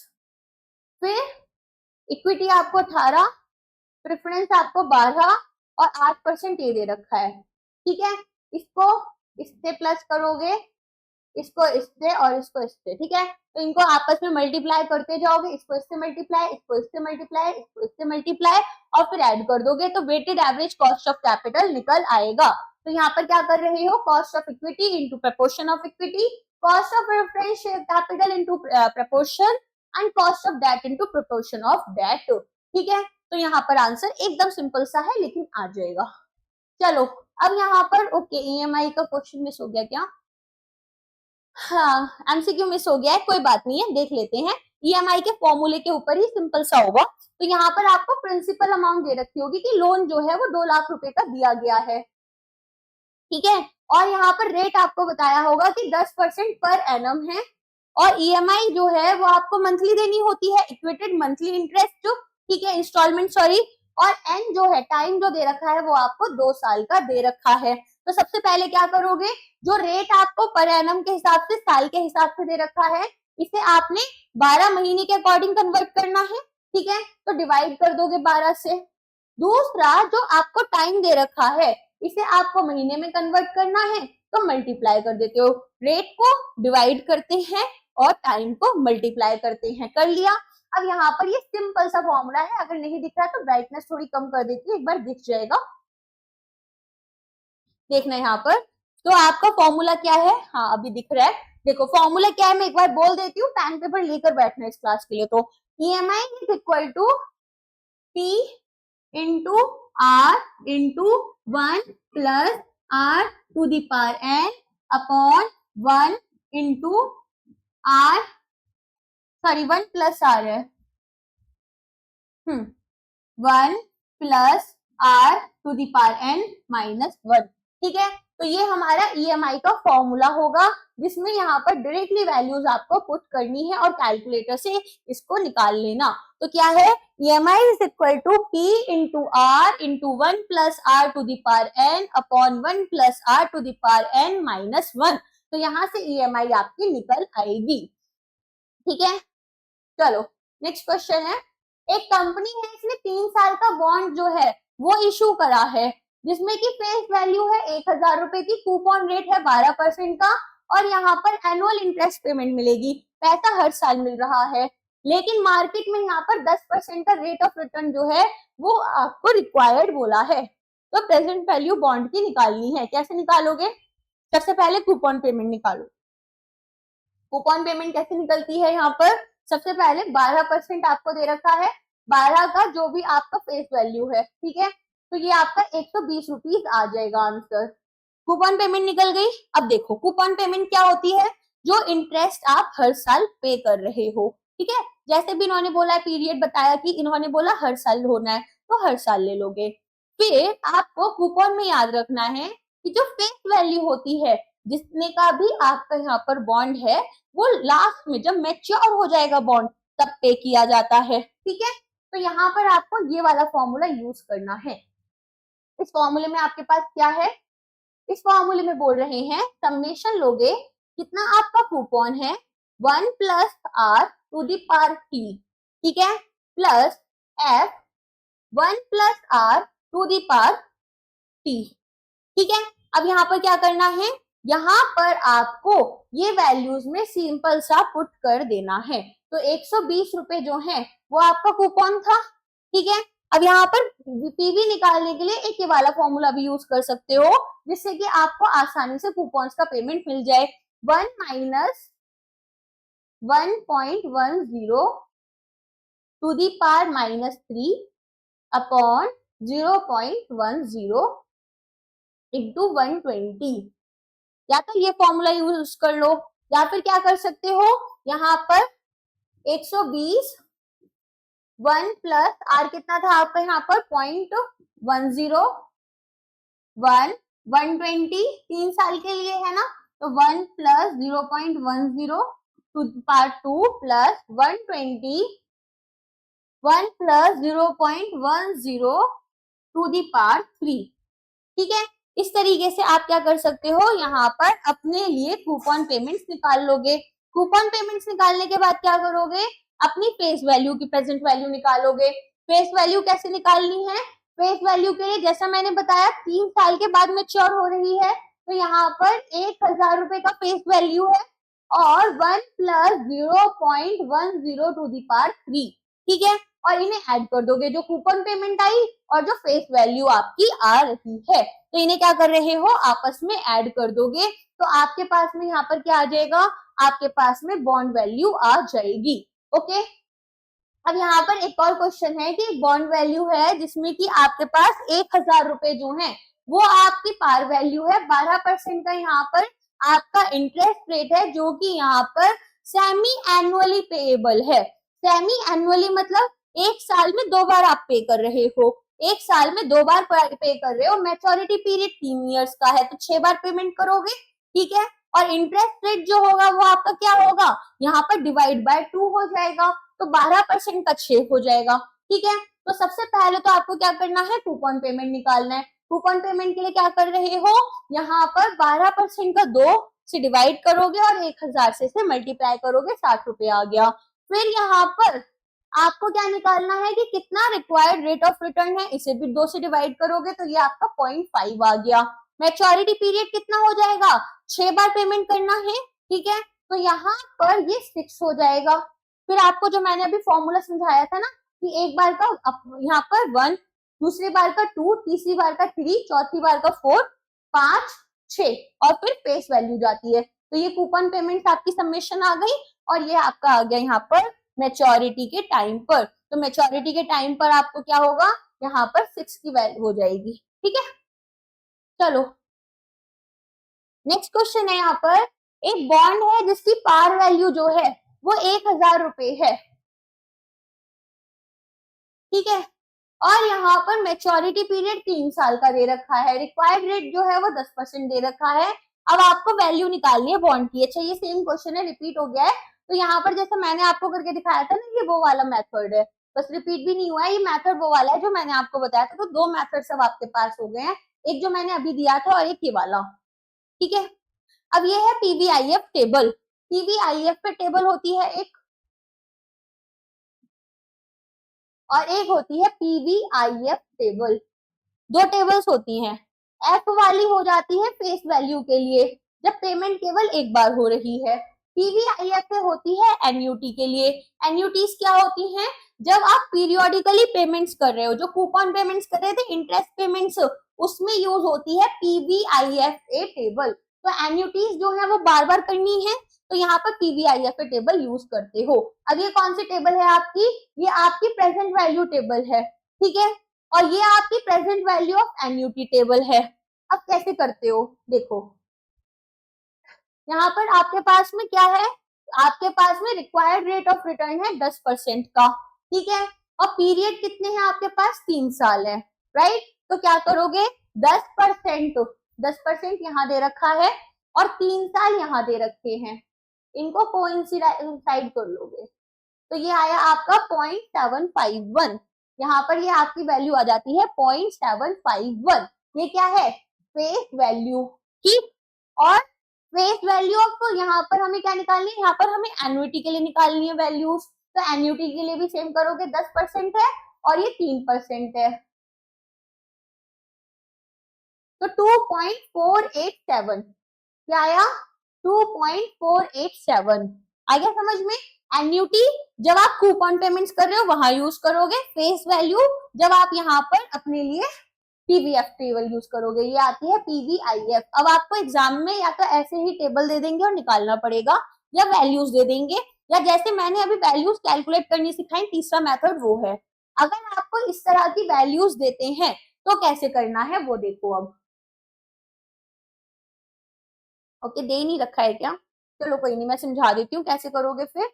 फिर इक्विटी आपको 18, प्रेफरेंस आपको 12 और 8% ये दे रखा है, ठीक है। इसको इससे प्लस करोगे, इसको इससे और इसको इससे, ठीक है, तो इनको आपस में मल्टीप्लाई करते जाओगे, इसको इससे मल्टीप्लाई, इसको इससे मल्टीप्लाई, इसको इससे मल्टीप्लाई, और फिर ऐड कर दोगे तो weighted average cost of capital निकल आएगा। तो यहाँ पर क्या कर रहे हो, cost of equity into proportion of equity, cost of preference share capital into proportion, and cost of debt into proportion of debt, ठीक है। तो यहाँ पर आंसर एकदम सिंपल सा है लेकिन आ जाएगा। चलो अब यहाँ पर ओके, ईएमआई का क्वेश्चन मिस हो गया क्या, हाँ एमसीक्यू मिस हो गया है, कोई बात नहीं है, देख लेते हैं। ईएमआई के फॉर्मूले के ऊपर ही सिंपल सा होगा। तो यहाँ पर आपको प्रिंसिपल अमाउंट दे रखी होगी कि लोन जो है वो 2 लाख रुपए का दिया गया है, ठीक है, और यहाँ पर रेट आपको बताया होगा कि 10% पर एनम है, और ईएमआई जो है वो आपको मंथली देनी होती है, इक्वेटेड मंथली इंटरेस्ट, ठीक है, इंस्टॉलमेंट सॉरी, और एन जो है टाइम जो दे रखा है वो आपको 2 साल का दे रखा है। तो सबसे पहले क्या करोगे, जो रेट आपको पर एनम के हिसाब से साल के हिसाब से दे रखा है इसे आपने 12 महीने के अकॉर्डिंग कन्वर्ट करना है, ठीक है, तो डिवाइड कर दोगे 12 से। दूसरा जो आपको टाइम दे रखा है इसे आपको महीने में कन्वर्ट करना है, तो मल्टीप्लाई कर देते हो, रेट को डिवाइड करते हैं और टाइम को मल्टीप्लाई करते हैं, कर लिया। अब यहाँ पर ये सिंपल सा फॉर्मूला है, अगर नहीं दिख रहा तो ब्राइटनेस थोड़ी कम कर देती हूँ, एक बार दिख जाएगा, देखना यहाँ पर। तो आपका फॉर्मूला क्या है, हाँ अभी दिख रहा है, देखो फॉर्मूला क्या है मैं एक बार बोल देती हूँ, पेन पेपर लेकर बैठना इस क्लास के लिए। तो EMI is equal to P into R into 1 plus R to the power n upon 1 into R, sorry 1 plus R है, 1 plus r to the power n minus 1। ठीक है, तो ये हमारा ईएमआई का फॉर्मूला होगा, जिसमें यहाँ पर डायरेक्टली वैल्यूज आपको पुट करनी है और कैलकुलेटर से इसको निकाल लेना। तो क्या है, EMI is equal to P into R into 1 plus R to the power n upon 1 plus R to the power n minus 1। तो यहाँ से ईएमआई आपकी निकल आएगी। ठीक है, चलो नेक्स्ट क्वेश्चन है, एक कंपनी है, इसने 3 साल का बॉन्ड जो है वो इशू करा है, जिसमें कि फेस वैल्यू है 1000 रुपए की, कूपन रेट है 12% का, और यहाँ पर एनुअल इंटरेस्ट पेमेंट मिलेगी, पैसा हर साल मिल रहा है, लेकिन मार्केट में यहाँ पर 10% का रेट ऑफ रिटर्न जो है वो आपको रिक्वायर्ड बोला है। तो प्रेजेंट वैल्यू बॉन्ड की निकालनी है, कैसे निकालोगे? सबसे पहले कूपन पेमेंट निकालो। कूपन पेमेंट कैसे निकलती है? यहाँ पर सबसे पहले 12% आपको दे रखा है, 12 का जो भी आपका फेस वैल्यू है, ठीक है, तो ये आपका 120 रुपीज आ जाएगा आंसर। कूपन पेमेंट निकल गई। अब देखो कूपन पेमेंट क्या होती है, जो इंटरेस्ट आप हर साल पे कर रहे हो। ठीक है, जैसे भी इन्होंने बोला है, पीरियड बताया कि इन्होंने बोला हर साल होना है, तो हर साल ले लोगे। फिर आपको कूपन में याद रखना है कि जो फेस वैल्यू होती है, जिसने का भी आपका यहाँ पर बॉन्ड है, वो लास्ट में जब मैच्योर हो जाएगा बॉन्ड तब पे किया जाता है। ठीक है, तो यहाँ पर आपको ये वाला फॉर्मूला यूज करना है। इस फॉर्मूले में आपके पास क्या है, इस फॉर्मूले में बोल रहे हैं समेशन लोगे, कितना आपका कूपन है 1 plus R to the power T, ठीक है, plus F 1 plus R to the power T. ठीक है, अब यहाँ पर क्या करना है, यहाँ पर आपको ये वैल्यूज में सिंपल सा पुट कर देना है। तो 120 रुपए जो है वो आपका कूपन था। ठीक है, अब यहाँ पर पीवी निकालने के लिए एक ये वाला फॉर्मूला भी यूज कर सकते हो, जिससे कि आपको आसानी से कूपन का पेमेंट मिल जाए। 1 minus 1.10 to the power minus 3 upon 0.10 into 120। या तो ये फॉर्मूला यूज कर लो, या फिर क्या कर सकते हो, यहाँ पर 120 1 प्लस आर कितना था आपका यहाँ पर 0.10 1 120 3 साल के लिए है ना, तो 1 plus 0.10 to power 2 plus 120 1 plus 0.10 to the power 3। ठीक है, इस तरीके से आप क्या कर सकते हो, यहाँ पर अपने लिए कूपन पेमेंट्स निकाल लोगे। कूपन पेमेंट्स निकालने के बाद क्या करोगे, अपनी फेस वैल्यू की प्रेजेंट वैल्यू निकालोगे। फेस वैल्यू कैसे निकालनी है, फेस वैल्यू के लिए जैसा मैंने बताया 3 साल के बाद मैच्योर हो रही है, तो यहाँ पर 1000 रुपए का फेस वैल्यू है और 1 प्लस 0.10 टू दी पावर 3। ठीक है, और इन्हें ऐड कर दोगे, जो कूपन पेमेंट आई और जो फेस वैल्यू आपकी आ रही है, तो इन्हें क्या कर रहे हो, आपस में ऐड कर दोगे। तो आपके पास में यहाँ पर क्या आ जाएगा, आपके पास में बॉन्ड वैल्यू आ जाएगी। ओके, अब यहाँ पर एक और क्वेश्चन है कि बॉन्ड वैल्यू है जिसमें कि आपके पास 1000 रुपए जो है वो आपकी पार वैल्यू है, 12% का यहाँ पर आपका इंटरेस्ट रेट है, जो कि यहाँ पर सेमी एनुअली पेएबल है। सेमी एनुअली मतलब एक साल में 2 बार आप पे कर रहे हो, एक साल में 2 बार पे कर रहे हो, मैच्योरिटी पीरियड 3 इयर्स का है, तो 6 बार पेमेंट करोगे। ठीक है, और इंटरेस्ट रेट जो होगा वो आपका क्या होगा, यहाँ पर डिवाइड बाय 2 हो जाएगा, तो 12% का 6 हो जाएगा। ठीक है, तो सबसे पहले तो आपको क्या करना है, कूपन पेमेंट निकालना है। कूपन पेमेंट के लिए क्या कर रहे हो, यहाँ पर 12% का 2 से डिवाइड करोगे और 1000 से मल्टीप्लाई करोगे, 60 रुपए आ गया। फिर यहाँ पर आपको क्या निकालना है कि कितना रिक्वायर्ड रेट ऑफ रिटर्न है, इसे भी 2 से डिवाइड करोगे तो ये आपका 0.5 आ गया। मैच्योरिटी पीरियड कितना हो जाएगा, 6 बार पेमेंट करना है। ठीक है, तो यहाँ पर ये 6 हो जाएगा। फिर आपको जो मैंने अभी फॉर्मूला समझाया था ना कि एक बार का यहाँ पर 1, दूसरी बार का 2, तीसरी बार का 3, चौथी बार का 4, 5, 6 और फिर फेस वैल्यू जाती है, तो ये कूपन पेमेंट आपकी समेशन आ गई और ये आपका आ गया यहाँ पर मैच्योरिटी के टाइम पर। तो मैच्योरिटी के टाइम पर आपको क्या होगा, यहाँ पर 6 की वैल्यू हो जाएगी। ठीक है, चलो नेक्स्ट क्वेश्चन है, यहाँ पर एक बॉन्ड है जिसकी पार वैल्यू जो है वो 1000 रुपए है। ठीक है, और यहाँ पर मेच्योरिटी पीरियड 3 साल का दे रखा है, रिक्वायर्ड रेट जो है वो 10% दे रखा है। अब आपको वैल्यू निकालनी है बॉन्ड की। अच्छा ये सेम क्वेश्चन है, रिपीट हो गया है, तो यहाँ पर जैसे मैंने आपको करके दिखाया था ना, ये वो वाला मेथड है, बस रिपीट भी नहीं हुआ है, ये मेथड वो वाला है जो मैंने आपको बताया था। तो 2 मेथड सब आपके पास हो गए हैं, एक जो मैंने अभी दिया था और एक ये वाला, ठीक है। अब ये है पीवीआईएफ टेबल। पीवीआईएफ पे टेबल होती है एक, और एक होती है पीवीआईएफ टेबल। 2 टेबल्स होती हैं। एफ वाली हो जाती है फेस वैल्यू के लिए, जब पेमेंट केवल एक बार हो रही है। पीवीआईएफ पे होती है एन्यूटी के लिए। एन्यूटीज क्या होती हैं? जब आप पीरियोडिकली पेमेंट्स कर रहे हो, जो कूपन पेमेंट्स कर रहे थे, इंटरेस्ट पेमेंट्स, उसमें यूज होती है पीवीआईएफ ए टेबल। तो एन्यूटीज जो है वो बार बार करनी है, तो यहाँ पर पीवीआईएफ ए टेबल यूज करते हो। अब ये कौन सी टेबल है आपकी? ये आपकी प्रेजेंट वैल्यू टेबल है, ठीक है, और ये आपकी present value of annuity table है। अब कैसे करते हो देखो, यहाँ पर आपके पास में क्या है, आपके पास में रिक्वायर्ड रेट ऑफ रिटर्न है 10% का, ठीक है, और पीरियड कितने हैं आपके पास? 3 साल है, राइट। तो क्या करोगे, 10% यहाँ दे रखा है और 3 साल यहाँ दे रखे हैं, इनको कोइंसाइड कर लोगे, तो ये आया आपका 0.751। यहाँ पर ये आपकी वैल्यू आ जाती है 0.751। ये क्या है? फेस वैल्यू, ठीक। और फेस वैल्यू ऑफ, तो यहाँ पर हमें क्या निकालनी है? यहाँ पर हमें एन्युटी के लिए निकालनी है वैल्यूज, तो एन्युटी के लिए भी सेम करोगे, 10% है और ये 3% है, तो 2.487 क्या आया? 2.487 आ गया समझ में। एन्युटी जब आप कूपन पेमेंट्स कर रहे हो वहां यूज करोगे, फेस वैल्यू जब आप यहाँ पर अपने लिए पीवीएफ टेबल यूज करोगे, ये आती है पीवीआईएफ। अब आपको एग्जाम में या तो ऐसे ही टेबल दे देंगे और निकालना पड़ेगा, या वैल्यूज दे देंगे, या जैसे मैंने अभी वैल्यूज कैलकुलेट करनी सिखाई, तीसरा मेथड वो है। अगर आपको इस तरह की वैल्यूज देते हैं तो कैसे करना है वो देखो। अब ओके, दे नहीं रखा है क्या? चलो कोई नहीं, मैं समझा देती हूँ कैसे करोगे फिर।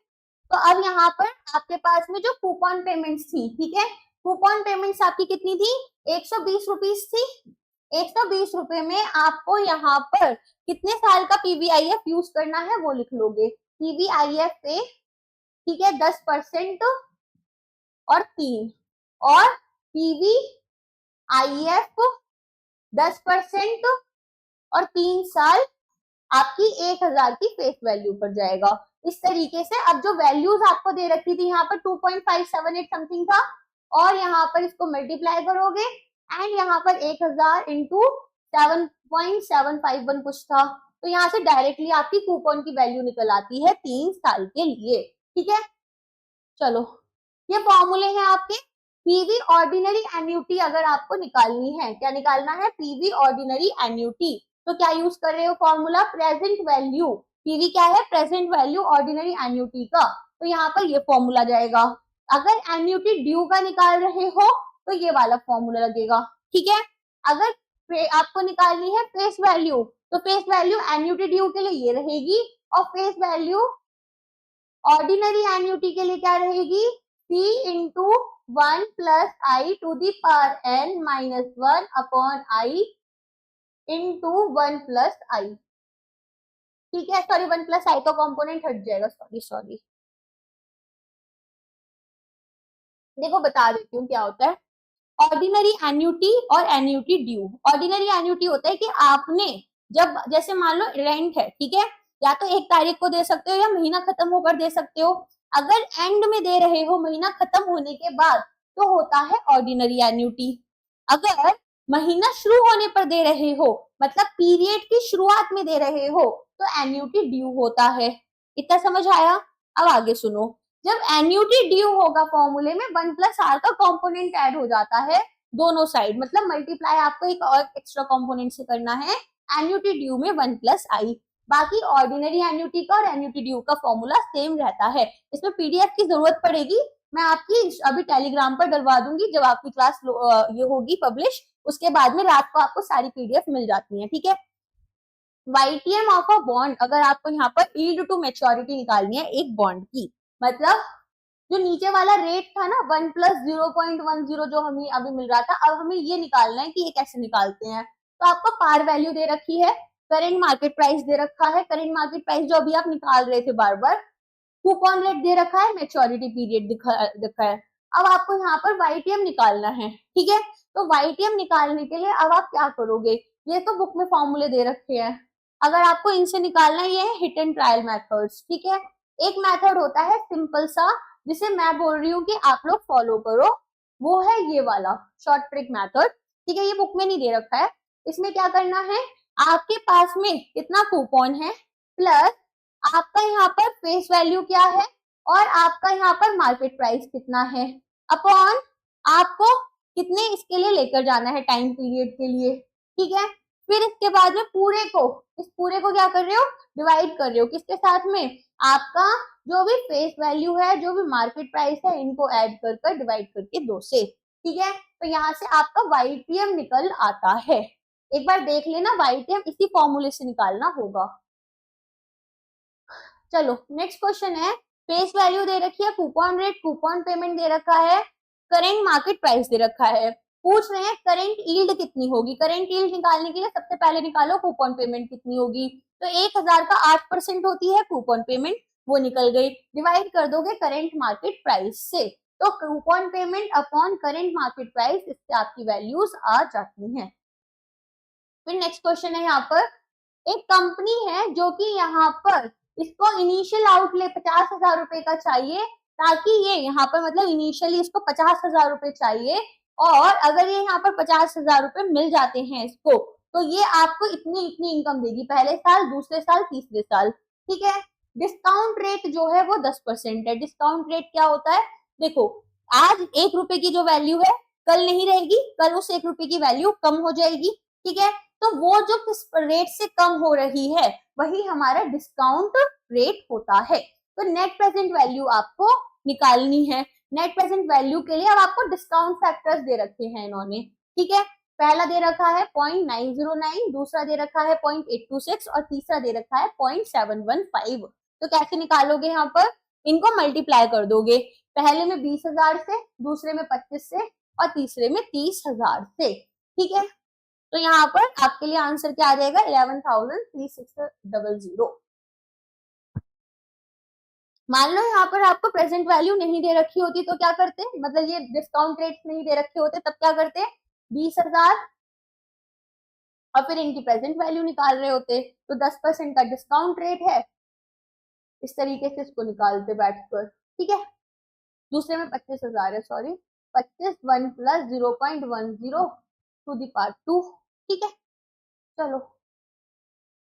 तो अब यहाँ पर आपके पास में जो कूपन पेमेंट्स थी, ठीक है, कूपन पेमेंट्स आपकी कितनी थी? 120 रुपीज थी। 120 रुपए में आपको यहाँ पर कितने साल का पीवीआईएफ यूज करना है वो लिख लोगे। पीवीआईएफ पे, ठीक है, 10% और 3, और पीवीआईएफ 10% और 3 साल आपकी 1000 की फेस वैल्यू पर जाएगा। इस तरीके से अब जो वैल्यूज आपको दे रखी थी यहाँ पर 2.578 समथिंग था, और यहाँ पर इसको मल्टीप्लाई करोगे एंड यहाँ पर 1000 इंटू 7.751 कुछ था, तो यहाँ से डायरेक्टली आपकी कूपन की वैल्यू निकल आती है 3 साल के लिए, ठीक है। चलो ये फॉर्मूले हैं आपके। पीवी ऑर्डिनरी एन्युटी अगर आपको निकालनी है, क्या निकालना है? पीवी ऑर्डिनरी एन्युटी, तो क्या यूज कर रहे हो फॉर्मूला? Present value. पीवी क्या है? प्रेजेंट वैल्यू ऑर्डिनरी एन्युटी का, तो यहाँ पर ये फॉर्मूला जाएगा। अगर एन्युटी ड्यू का निकाल रहे हो तो ये वाला फॉर्मूला लगेगा, ठीक है। अगर आपको निकालनी है फेस वैल्यू, तो फेस वैल्यू एन्युटी ड्यू के लिए ये रहेगी, और फेस वैल्यू ऑर्डिनरी एन्युटी के लिए क्या रहेगी? C into 1 plus i to the power n minus 1 upon i into 1 plus i, ठीक है। सॉरी, 1 प्लस आई का कॉम्पोनेंट हट जाएगा, सॉरी। देखो बता देती हूँ क्या होता है ऑर्डिनरी एन्युटी और एन्युटी ड्यू। ऑर्डिनरी एन्युटी होता है कि आपने जब, जैसे मान लो रेंट है, ठीक है, या तो 1 तारीख को दे सकते हो या महीना खत्म होकर दे सकते हो। अगर एंड में दे रहे हो, महीना खत्म होने के बाद, तो होता है ऑर्डिनरी एन्युटी। अगर महीना शुरू होने पर दे रहे हो, मतलब पीरियड की शुरुआत में दे रहे हो, तो एन्युटी ड्यू होता है। इतना समझ आया? अब आगे सुनो। जब एन्युटी ड्यू होगा फॉर्मूले में 1 प्लस आर का कंपोनेंट ऐड हो जाता है दोनों साइड, मतलब मल्टीप्लाई आपको एक और एक्स्ट्रा कंपोनेंट से करना है। एन्युटी ड्यू में 1 प्लस आई, बाकी ऑर्डिनरी एन्युटी का और एन्युटी ड्यू का फॉर्मूला सेम रहता है। इसमें पीडीएफ की जरूरत पड़ेगी, मैं आपकी अभी टेलीग्राम पर डलवा दूंगी, जब आपकी क्लास ये होगी पब्लिश, उसके बाद में रात को आपको सारी पीडीएफ मिल जाती है, ठीक है। YTM ऑफ अ बॉन्ड, अगर आपको यहाँ पर यील्ड टू मैच्योरिटी निकालनी है एक बॉन्ड की, मतलब जो नीचे वाला रेट था ना 1 + 0.10 जो हमें अभी मिल रहा था, अब हमें ये निकालना है कि ये कैसे निकालते हैं। तो आपको पार वैल्यू दे रखी है, करेंट मार्केट प्राइस दे रखा है, करेंट मार्केट प्राइस जो अभी आप निकाल रहे थे बार बार, कूपन रेट दे रखा है, मैच्योरिटी पीरियड दिखा है। अब आपको यहाँ पर वाईटीएम निकालना है, ठीक है। तो वाईटीएम निकालने के लिए अब आप क्या करोगे, ये तो बुक में फॉर्मूले दे रखे हैं, अगर आपको इनसे निकालना है, ये है हिट एंड ट्रायल मेथड्स, ठीक है। एक मेथड होता है सिंपल सा, जिसे मैं बोल रही हूँ कि आप लोग फॉलो करो, वो है ये वाला शॉर्ट ट्रिक मेथड, ठीक है। ये बुक में नहीं दे रखा है। इसमें क्या करना है, आपके पास में कितना कूपन है प्लस आपका यहाँ पर फेस वैल्यू क्या है और आपका यहाँ पर मार्केट प्राइस कितना है, अपॉन आपको कितने इसके लिए लेकर जाना है टाइम पीरियड के लिए, ठीक है। फिर इसके बाद में इस पूरे को क्या कर रहे हो, डिवाइड कर रहे हो किसके साथ में, आपका जो भी फेस वैल्यू है, जो भी मार्केट प्राइस है, इनको ऐड कर डिवाइड करके 2 से, ठीक है। तो यहाँ से आपका वाईटीएम निकल आता है। एक बार देख लेना, वाईटीएम इसी फॉर्मूले से निकालना होगा। चलो नेक्स्ट क्वेश्चन है, फेस वैल्यू दे रखी है, कूपन रेट, कूपन पेमेंट दे रखा है, करेंट मार्केट प्राइस दे रखा है। पूछ रहे हैं करेंट यील्ड कितनी होगी। करेंट यील्ड निकालने के लिए सबसे पहले निकालो कूपन पेमेंट कितनी होगी। तो 1000 का 8% होती है कूपन पेमेंट, वो निकल गई। डिवाइड कर दोगे करेंट मार्केट प्राइस से, तो coupon payment upon current market price, इससे आपकी वैल्यूज आ जाती हैं। फिर नेक्स्ट क्वेश्चन है, यहाँ पर एक कंपनी है जो कि यहाँ पर इसको इनिशियल आउटले 50,000 रुपए का चाहिए, ताकि ये यहाँ पर मतलब इनिशियली इसको 50,000 रुपए चाहिए, और अगर ये यहाँ पर 50,000 रुपए मिल जाते हैं इसको, तो ये आपको इतनी इतनी इनकम देगी, पहले साल, दूसरे साल, तीसरे साल, ठीक है। डिस्काउंट रेट जो है वो 10% है। डिस्काउंट रेट क्या होता है, देखो आज 1 रुपए की जो वैल्यू है कल नहीं रहेगी, कल उस 1 रुपए की वैल्यू कम हो जाएगी, ठीक है। तो वो जो किस रेट से कम हो रही है वही हमारा डिस्काउंट रेट होता है। तो नेट प्रेजेंट वैल्यू आपको निकालनी है। नेट प्रेजेंट वैल्यू के लिए अब आपको डिस्काउंट फैक्टर्स दे रखे हैं इन्होंने, ठीक है। पहला दे रखा है 0.909, दूसरा दे रखा है 0.826 और तीसरा दे रखा है 0.715। तो कैसे निकालोगे, यहाँ पर इनको मल्टीप्लाई कर दोगे, पहले में 20,000 से, दूसरे में 25 से और तीसरे में 30,000 से, ठीक है। तो यहाँ पर आपके लिए आंसर क्या आ जाएगा, 11,3600। मान लो यहाँ पर आपको प्रेजेंट वैल्यू नहीं दे रखी होती तो क्या करते, मतलब ये डिस्काउंट रेट नहीं दे रखे होते, तब क्या करते, 20,000 और फिर इनकी प्रेजेंट वैल्यू निकाल रहे होते, तो 10% का डिस्काउंट रेट है, इस तरीके से इसको निकालते बैठकर, ठीक है। दूसरे में 25,000 है, सॉरी 25 1 + 0.10 टू दी पावर 2, ठीक है। चलो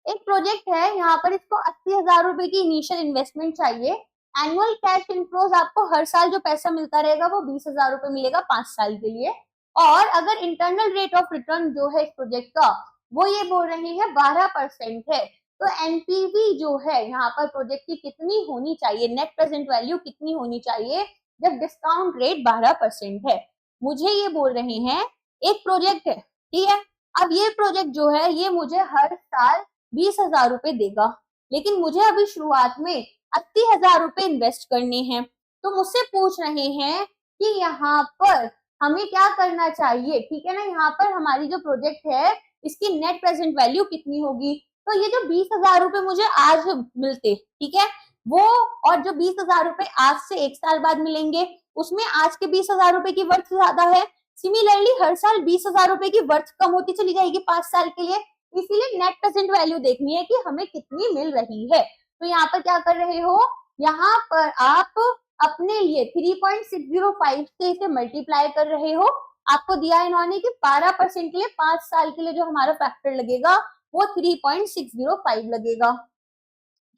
एक प्रोजेक्ट है, यहाँ पर इसको 80,000 रुपए की इनिशियल इन्वेस्टमेंट चाहिए। एनुअल कैश इनफ्लोज, आपको हर साल जो पैसा मिलता रहेगा वो 20,000 रुपए मिलेगा 5 साल के लिए। और अगर इंटरनल रेट ऑफ रिटर्न जो है इस प्रोजेक्ट का, वो ये बोल रहे हैं 12% है। तो एनपीवी जो है यहाँ पर प्रोजेक्ट की कितनी होनी चाहिए, नेट प्रेजेंट वैल्यू कितनी होनी चाहिए जब डिस्काउंट रेट 12% है। मुझे ये बोल रहे हैं एक प्रोजेक्ट है, ठीक है। अब ये प्रोजेक्ट जो है ये मुझे हर साल 20,000 रुपए देगा, लेकिन मुझे अभी शुरुआत में 80,000 रुपए इन्वेस्ट करने हैं। तो मुझसे पूछ रहे हैं कि यहाँ पर हमें क्या करना चाहिए, ठीक है ना। यहाँ पर हमारी जो प्रोजेक्ट है इसकी नेट प्रेजेंट वैल्यू कितनी होगी। तो ये जो 20,000 रुपए मुझे आज मिलते, ठीक है, वो और जो 20,000 रुपए आज से 1 साल बाद मिलेंगे, उसमें आज के 20,000 रुपए की वर्थ ज्यादा है। सिमिलरली हर साल 20,000 रुपए की वर्थ कम होती चली जाएगी 5 साल के लिए, इसीलिए नेट प्रेजेंट वैल्यू देखनी है कि हमें कितनी मिल रही है। तो यहाँ पर क्या कर रहे हो, यहाँ पर आप अपने लिए 3.605 से इसे मल्टीप्लाई कर रहे हो। आपको दिया इन्होंने कि 12% के लिए 5 साल के लिए जो हमारा फैक्टर लगेगा वो 3.605 लगेगा,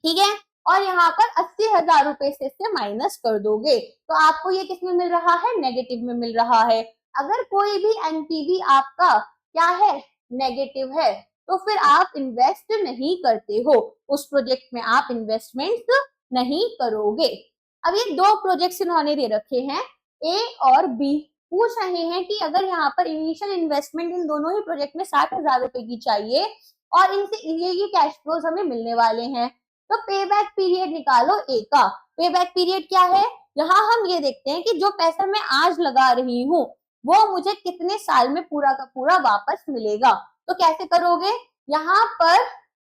ठीक है। और यहाँ पर 80,000 रुपए से इसे माइनस कर दोगे, तो आपको ये किस में मिल रहा है, नेगेटिव में मिल रहा है। अगर कोई भी एनपीवी आपका क्या है, नेगेटिव है, तो फिर आप इन्वेस्ट नहीं करते हो, उस प्रोजेक्ट में आप इन्वेस्टमेंट नहीं करोगे। अब ये 2 प्रोजेक्ट्स इन्होंने दे रखे हैं, ए और बी। पूछ रहे हैं कि अगर यहाँ पर इनिशियल इन्वेस्टमेंट इन दोनों ही प्रोजेक्ट में 60,000 रुपए की चाहिए और इनसे ये कैश फ्लोज हमें मिलने वाले हैं, तो पे बैक पीरियड निकालो ए का। पे बैक पीरियड क्या है, यहाँ हम ये देखते हैं कि जो पैसा मैं आज लगा रही हूँ वो मुझे कितने साल में पूरा का पूरा वापस मिलेगा। तो कैसे करोगे, यहाँ पर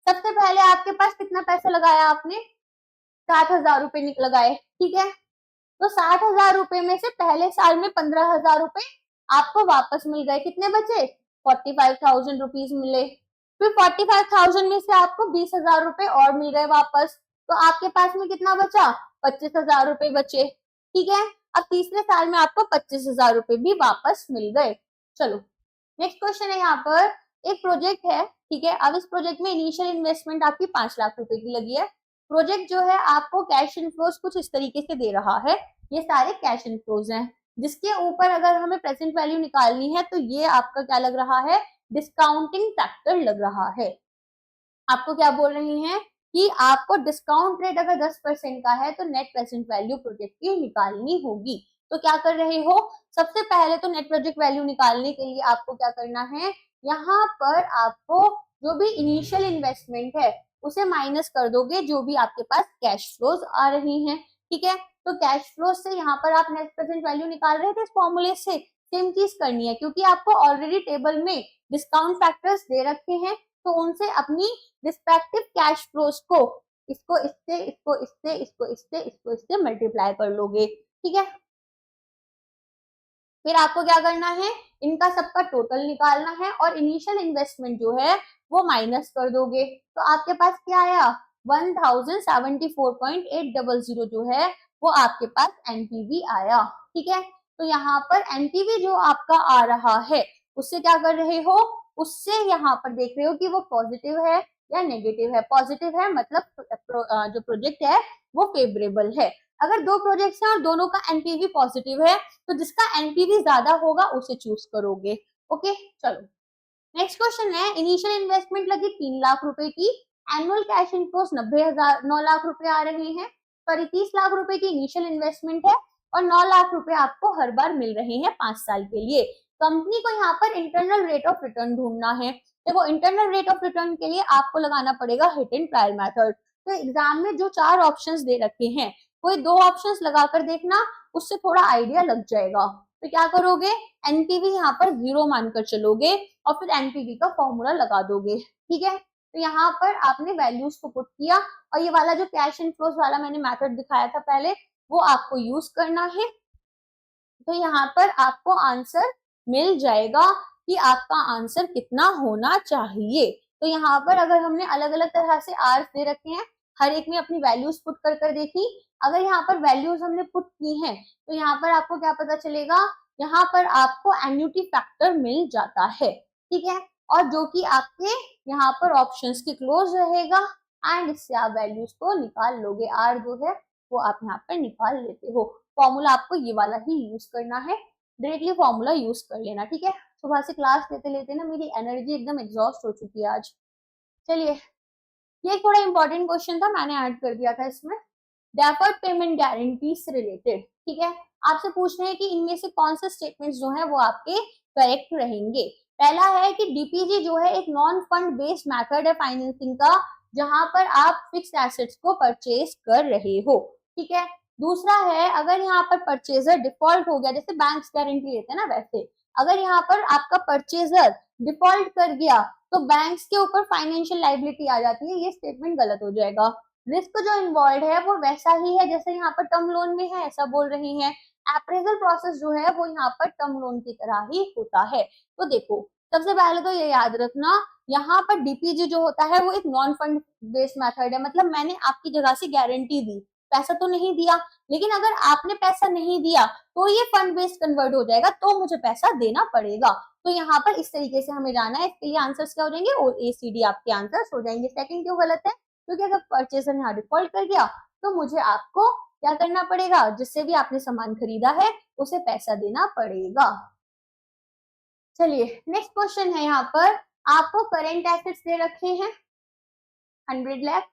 सबसे पहले आपके पास कितना पैसा लगाया आपने, 60,000 रुपए लगाए, ठीक है। तो 60,000 रुपए में से पहले साल में 15,000 रुपए आपको वापस मिल गए, कितने बचे, 45,000 रुपीज मिले। फिर 45,000 में से आपको 20,000 रुपए और मिल गए वापस, तो आपके पास में कितना बचा, 25,000 रुपए बचे, ठीक है। अब तीसरे साल में आपको 25,000 रुपए भी वापस मिल गए। चलो नेक्स्ट क्वेश्चन है, यहाँ पर एक प्रोजेक्ट है, ठीक है। अब इस प्रोजेक्ट में इनिशियल इन्वेस्टमेंट आपकी 5 लाख रुपए की लगी है। प्रोजेक्ट जो है आपको कैश इनफ्लोज कुछ इस तरीके से दे रहा है, ये सारे कैश इनफ्लोज हैं, जिसके ऊपर अगर हमें प्रेजेंट वैल्यू निकालनी है तो ये आपका क्या लग रहा है, डिस्काउंटिंग फैक्टर लग रहा है। आपको क्या बोल रही हैं कि आपको डिस्काउंट रेट अगर 10% का है तो नेट प्रेजेंट वैल्यू प्रोजेक्ट की निकालनी होगी। तो क्या कर रहे हो, सबसे पहले तो नेट प्रोजेक्ट वैल्यू निकालने के लिए आपको क्या करना है, यहाँ पर आपको जो भी इनिशियल इन्वेस्टमेंट है उसे माइनस कर दोगे जो भी आपके पास कैश फ्लोज आ रही हैं, ठीक है। तो कैश फ्लो से यहाँ पर आप नेट प्रेजेंट वैल्यू निकाल रहे थे इस फॉर्मूले से, सेम चीज करनी है क्योंकि आपको ऑलरेडी टेबल में डिस्काउंट फैक्टर्स दे रखे हैं, तो उनसे अपनी रिस्पेक्टिव कैश फ्लोज को इसको इससे इसको इससे इसको इससे इसको इससे मल्टीप्लाई कर लोगे, ठीक है। फिर आपको क्या करना है, इनका सबका टोटल निकालना है और इनिशियल इन्वेस्टमेंट जो है वो माइनस कर दोगे, तो आपके पास क्या आया, 1074.800 जो है वो आपके पास एनपीवी आया, ठीक है। तो यहाँ पर एनपीवी जो आपका आ रहा है उससे क्या कर रहे हो, उससे यहाँ पर देख रहे हो कि वो पॉजिटिव है या नेगेटिव है। पॉजिटिव है मतलब जो प्रोजेक्ट है वो फेवरेबल है। अगर दो प्रोजेक्ट्स हैं और दोनों का एनपीवी पॉजिटिव है तो जिसका एनपीवी ज्यादा होगा उसे चूज करोगे, ओके। चलो नेक्स्ट क्वेश्चन है, इनिशियल इन्वेस्टमेंट लगी 3 लाख रुपए की, एनुअल कैश इनफ्लोस 9 लाख रुपए आ रहे हैं, सॉरी 30 लाख रुपए की इनिशियल इन्वेस्टमेंट है और 9 लाख रुपए आपको हर बार मिल रहे हैं 5 साल के लिए। कंपनी को यहाँ पर इंटरनल रेट ऑफ रिटर्न ढूंढना है। देखो इंटरनल रेट ऑफ रिटर्न के लिए आपको लगाना पड़ेगा हिट एंड ट्रायल मेथड। तो एग्जाम में जो 4 ऑप्शंस दे रखे हैं कोई 2 ऑप्शंस लगाकर देखना, उससे थोड़ा आइडिया लग जाएगा। तो क्या करोगे, एनपीवी यहाँ पर 0 मानकर चलोगे और फिर एनपीवी का फॉर्मूला लगा दोगे, ठीक है। तो यहाँ पर आपने वैल्यूज को पुट किया और ये वाला जो कैश इनफ्लोज वाला मैंने मेथड दिखाया था पहले वो आपको यूज करना है। तो यहाँ पर आपको आंसर मिल जाएगा कि आपका आंसर कितना होना चाहिए। तो यहाँ पर अगर हमने अलग अलग तरह से आर्स दे रखे हैं, हर एक में अपनी वैल्यूज पुट कर देखी, अगर यहाँ पर वैल्यूज हमने पुट की हैं तो यहाँ पर आपको क्या पता चलेगा, यहाँ पर आपको एन्युटी फैक्टर मिल जाता है, ठीक है। और जो कि आपके यहाँ पर ऑप्शंस के क्लोज रहेगा एंड इससे आप वैल्यूज को निकाल लोगे। आर जो है वो आप यहाँ पर निकाल लेते हो। फॉर्मूला आपको ये वाला ही यूज करना है, डायरेक्टली फॉर्मूला यूज कर लेना, ठीक है। सुबह से क्लास लेते लेते ना मेरी एनर्जी एकदम एग्जॉस्ट हो चुकी है आज। चलिए ये थोड़ा इंपॉर्टेंट क्वेश्चन था, मैंने ऐड कर दिया था इसमें, डेफर्ड पेमेंट गारंटी से रिलेटेड, ठीक है। आपसे पूछ रहे हैं कि इनमें से कौन से स्टेटमेंट्स जो है वो आपके करेक्ट रहेंगे। पहला है कि डीपीजी जो है एक नॉन फंड बेस्ड मेथड है फाइनेंसिंग का, जहां पर आप फिक्स्ड एसेट्स को परचेज कर रहे हो, ठीक है। दूसरा है अगर यहाँ पर परचेजर डिफॉल्ट हो गया, जैसे बैंक गारंटी लेते हैं ना वैसे, अगर यहाँ पर आपका परचेजर डिफॉल्ट कर गया तो बैंक्स के ऊपर फाइनेंशियल लाइबिलिटी आ जाती है, ये स्टेटमेंट गलत हो जाएगा। रिस्क जो इन्वॉल्व है वो वैसा ही है जैसे यहाँ पर टर्म लोन में है, ऐसा बोल रही हैं। अप्रेजल प्रोसेस जो है वो यहाँ पर टर्म लोन की तरह ही होता है। तो देखो सबसे पहले तो ये याद रखना, यहाँ पर डीपीजी जो होता है वो एक नॉन फंड बेस्ड मेथड है, मतलब मैंने आपकी जगह से गारंटी दी, पैसा तो नहीं दिया, लेकिन अगर आपने पैसा नहीं दिया तो ये फंड बेस्ड कन्वर्ट हो जाएगा, तो मुझे पैसा देना पड़ेगा। तो यहाँ पर इस तरीके से हमें जाना है, इसके लिए आंसर्स क्या हो जाएंगे, और ACD आपके आंसर्स हो जाएंगे। सेकंड क्यों गलत है, क्योंकि अगर परचेजर यहाँ डिफॉल्ट कर गया तो मुझे आपको क्या करना पड़ेगा, जिससे भी आपने सामान खरीदा है उसे पैसा देना पड़ेगा। चलिए नेक्स्ट क्वेश्चन है, यहाँ पर आपको करेंट एसेट्स दे रखे हैं 100 लाख,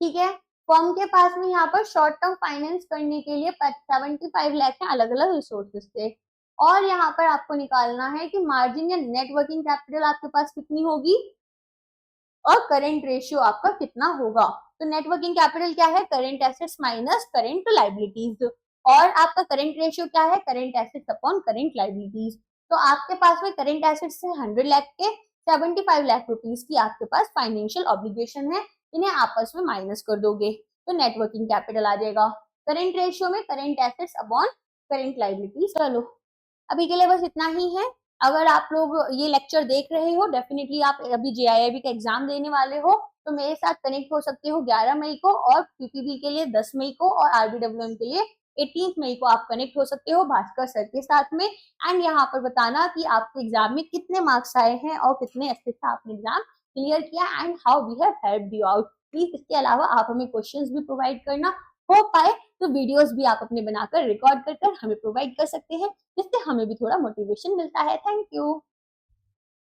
ठीक है। फर्म के पास में यहाँ पर शॉर्ट टर्म फाइनेंस करने के लिए 75 लाख है अलग अलग रिसोर्सेज से, और यहाँ पर आपको निकालना है कि मार्जिन या नेट वर्किंग कैपिटल आपके पास कितनी होगी और करेंट रेशियो आपका कितना होगा। तो नेट वर्किंग कैपिटल क्या है, current assets minus current liabilities. और आपका करंट रेशियो क्या है, current assets upon current liabilities. तो आपके पास में करंट एसेट्स से 100 लाख के 75 लाख रुपीज की आपके पास फाइनेंशियल ऑब्लिगेशन है, इन्हें आपस में माइनस कर दोगे तो नेटवर्किंग कैपिटल आ जाएगा। करंट रेशियो में current assets upon current liabilities. चलो अभी के लिए बस इतना ही है। अगर आप लोग ये लेक्चर देख रहे हो, डेफिनेटली आप अभी जेआईआईबी का एग्जाम देने वाले हो, तो मेरे साथ कनेक्ट हो सकते हो 11 मई को, और पीपीबी के लिए 10 मई को, और आरबीडब्ल्यूएम के लिए 18 मई को आप कनेक्ट हो सकते हो भास्कर सर के साथ में। एंड यहाँ पर बताना कि आपके एग्जाम में कितने मार्क्स आए हैं और कितने अच्छे से आपने एग्जाम क्लियर किया and how we have helped you out. Please इसके अलावा आप हमें क्वेश्चंस भी प्रोवाइड करना, हो पाए तो वीडियोस भी आप अपने बनाकर रिकॉर्ड कर हमें प्रोवाइड कर सकते हैं, जिससे हमें भी थोड़ा मोटिवेशन मिलता है। Thank you.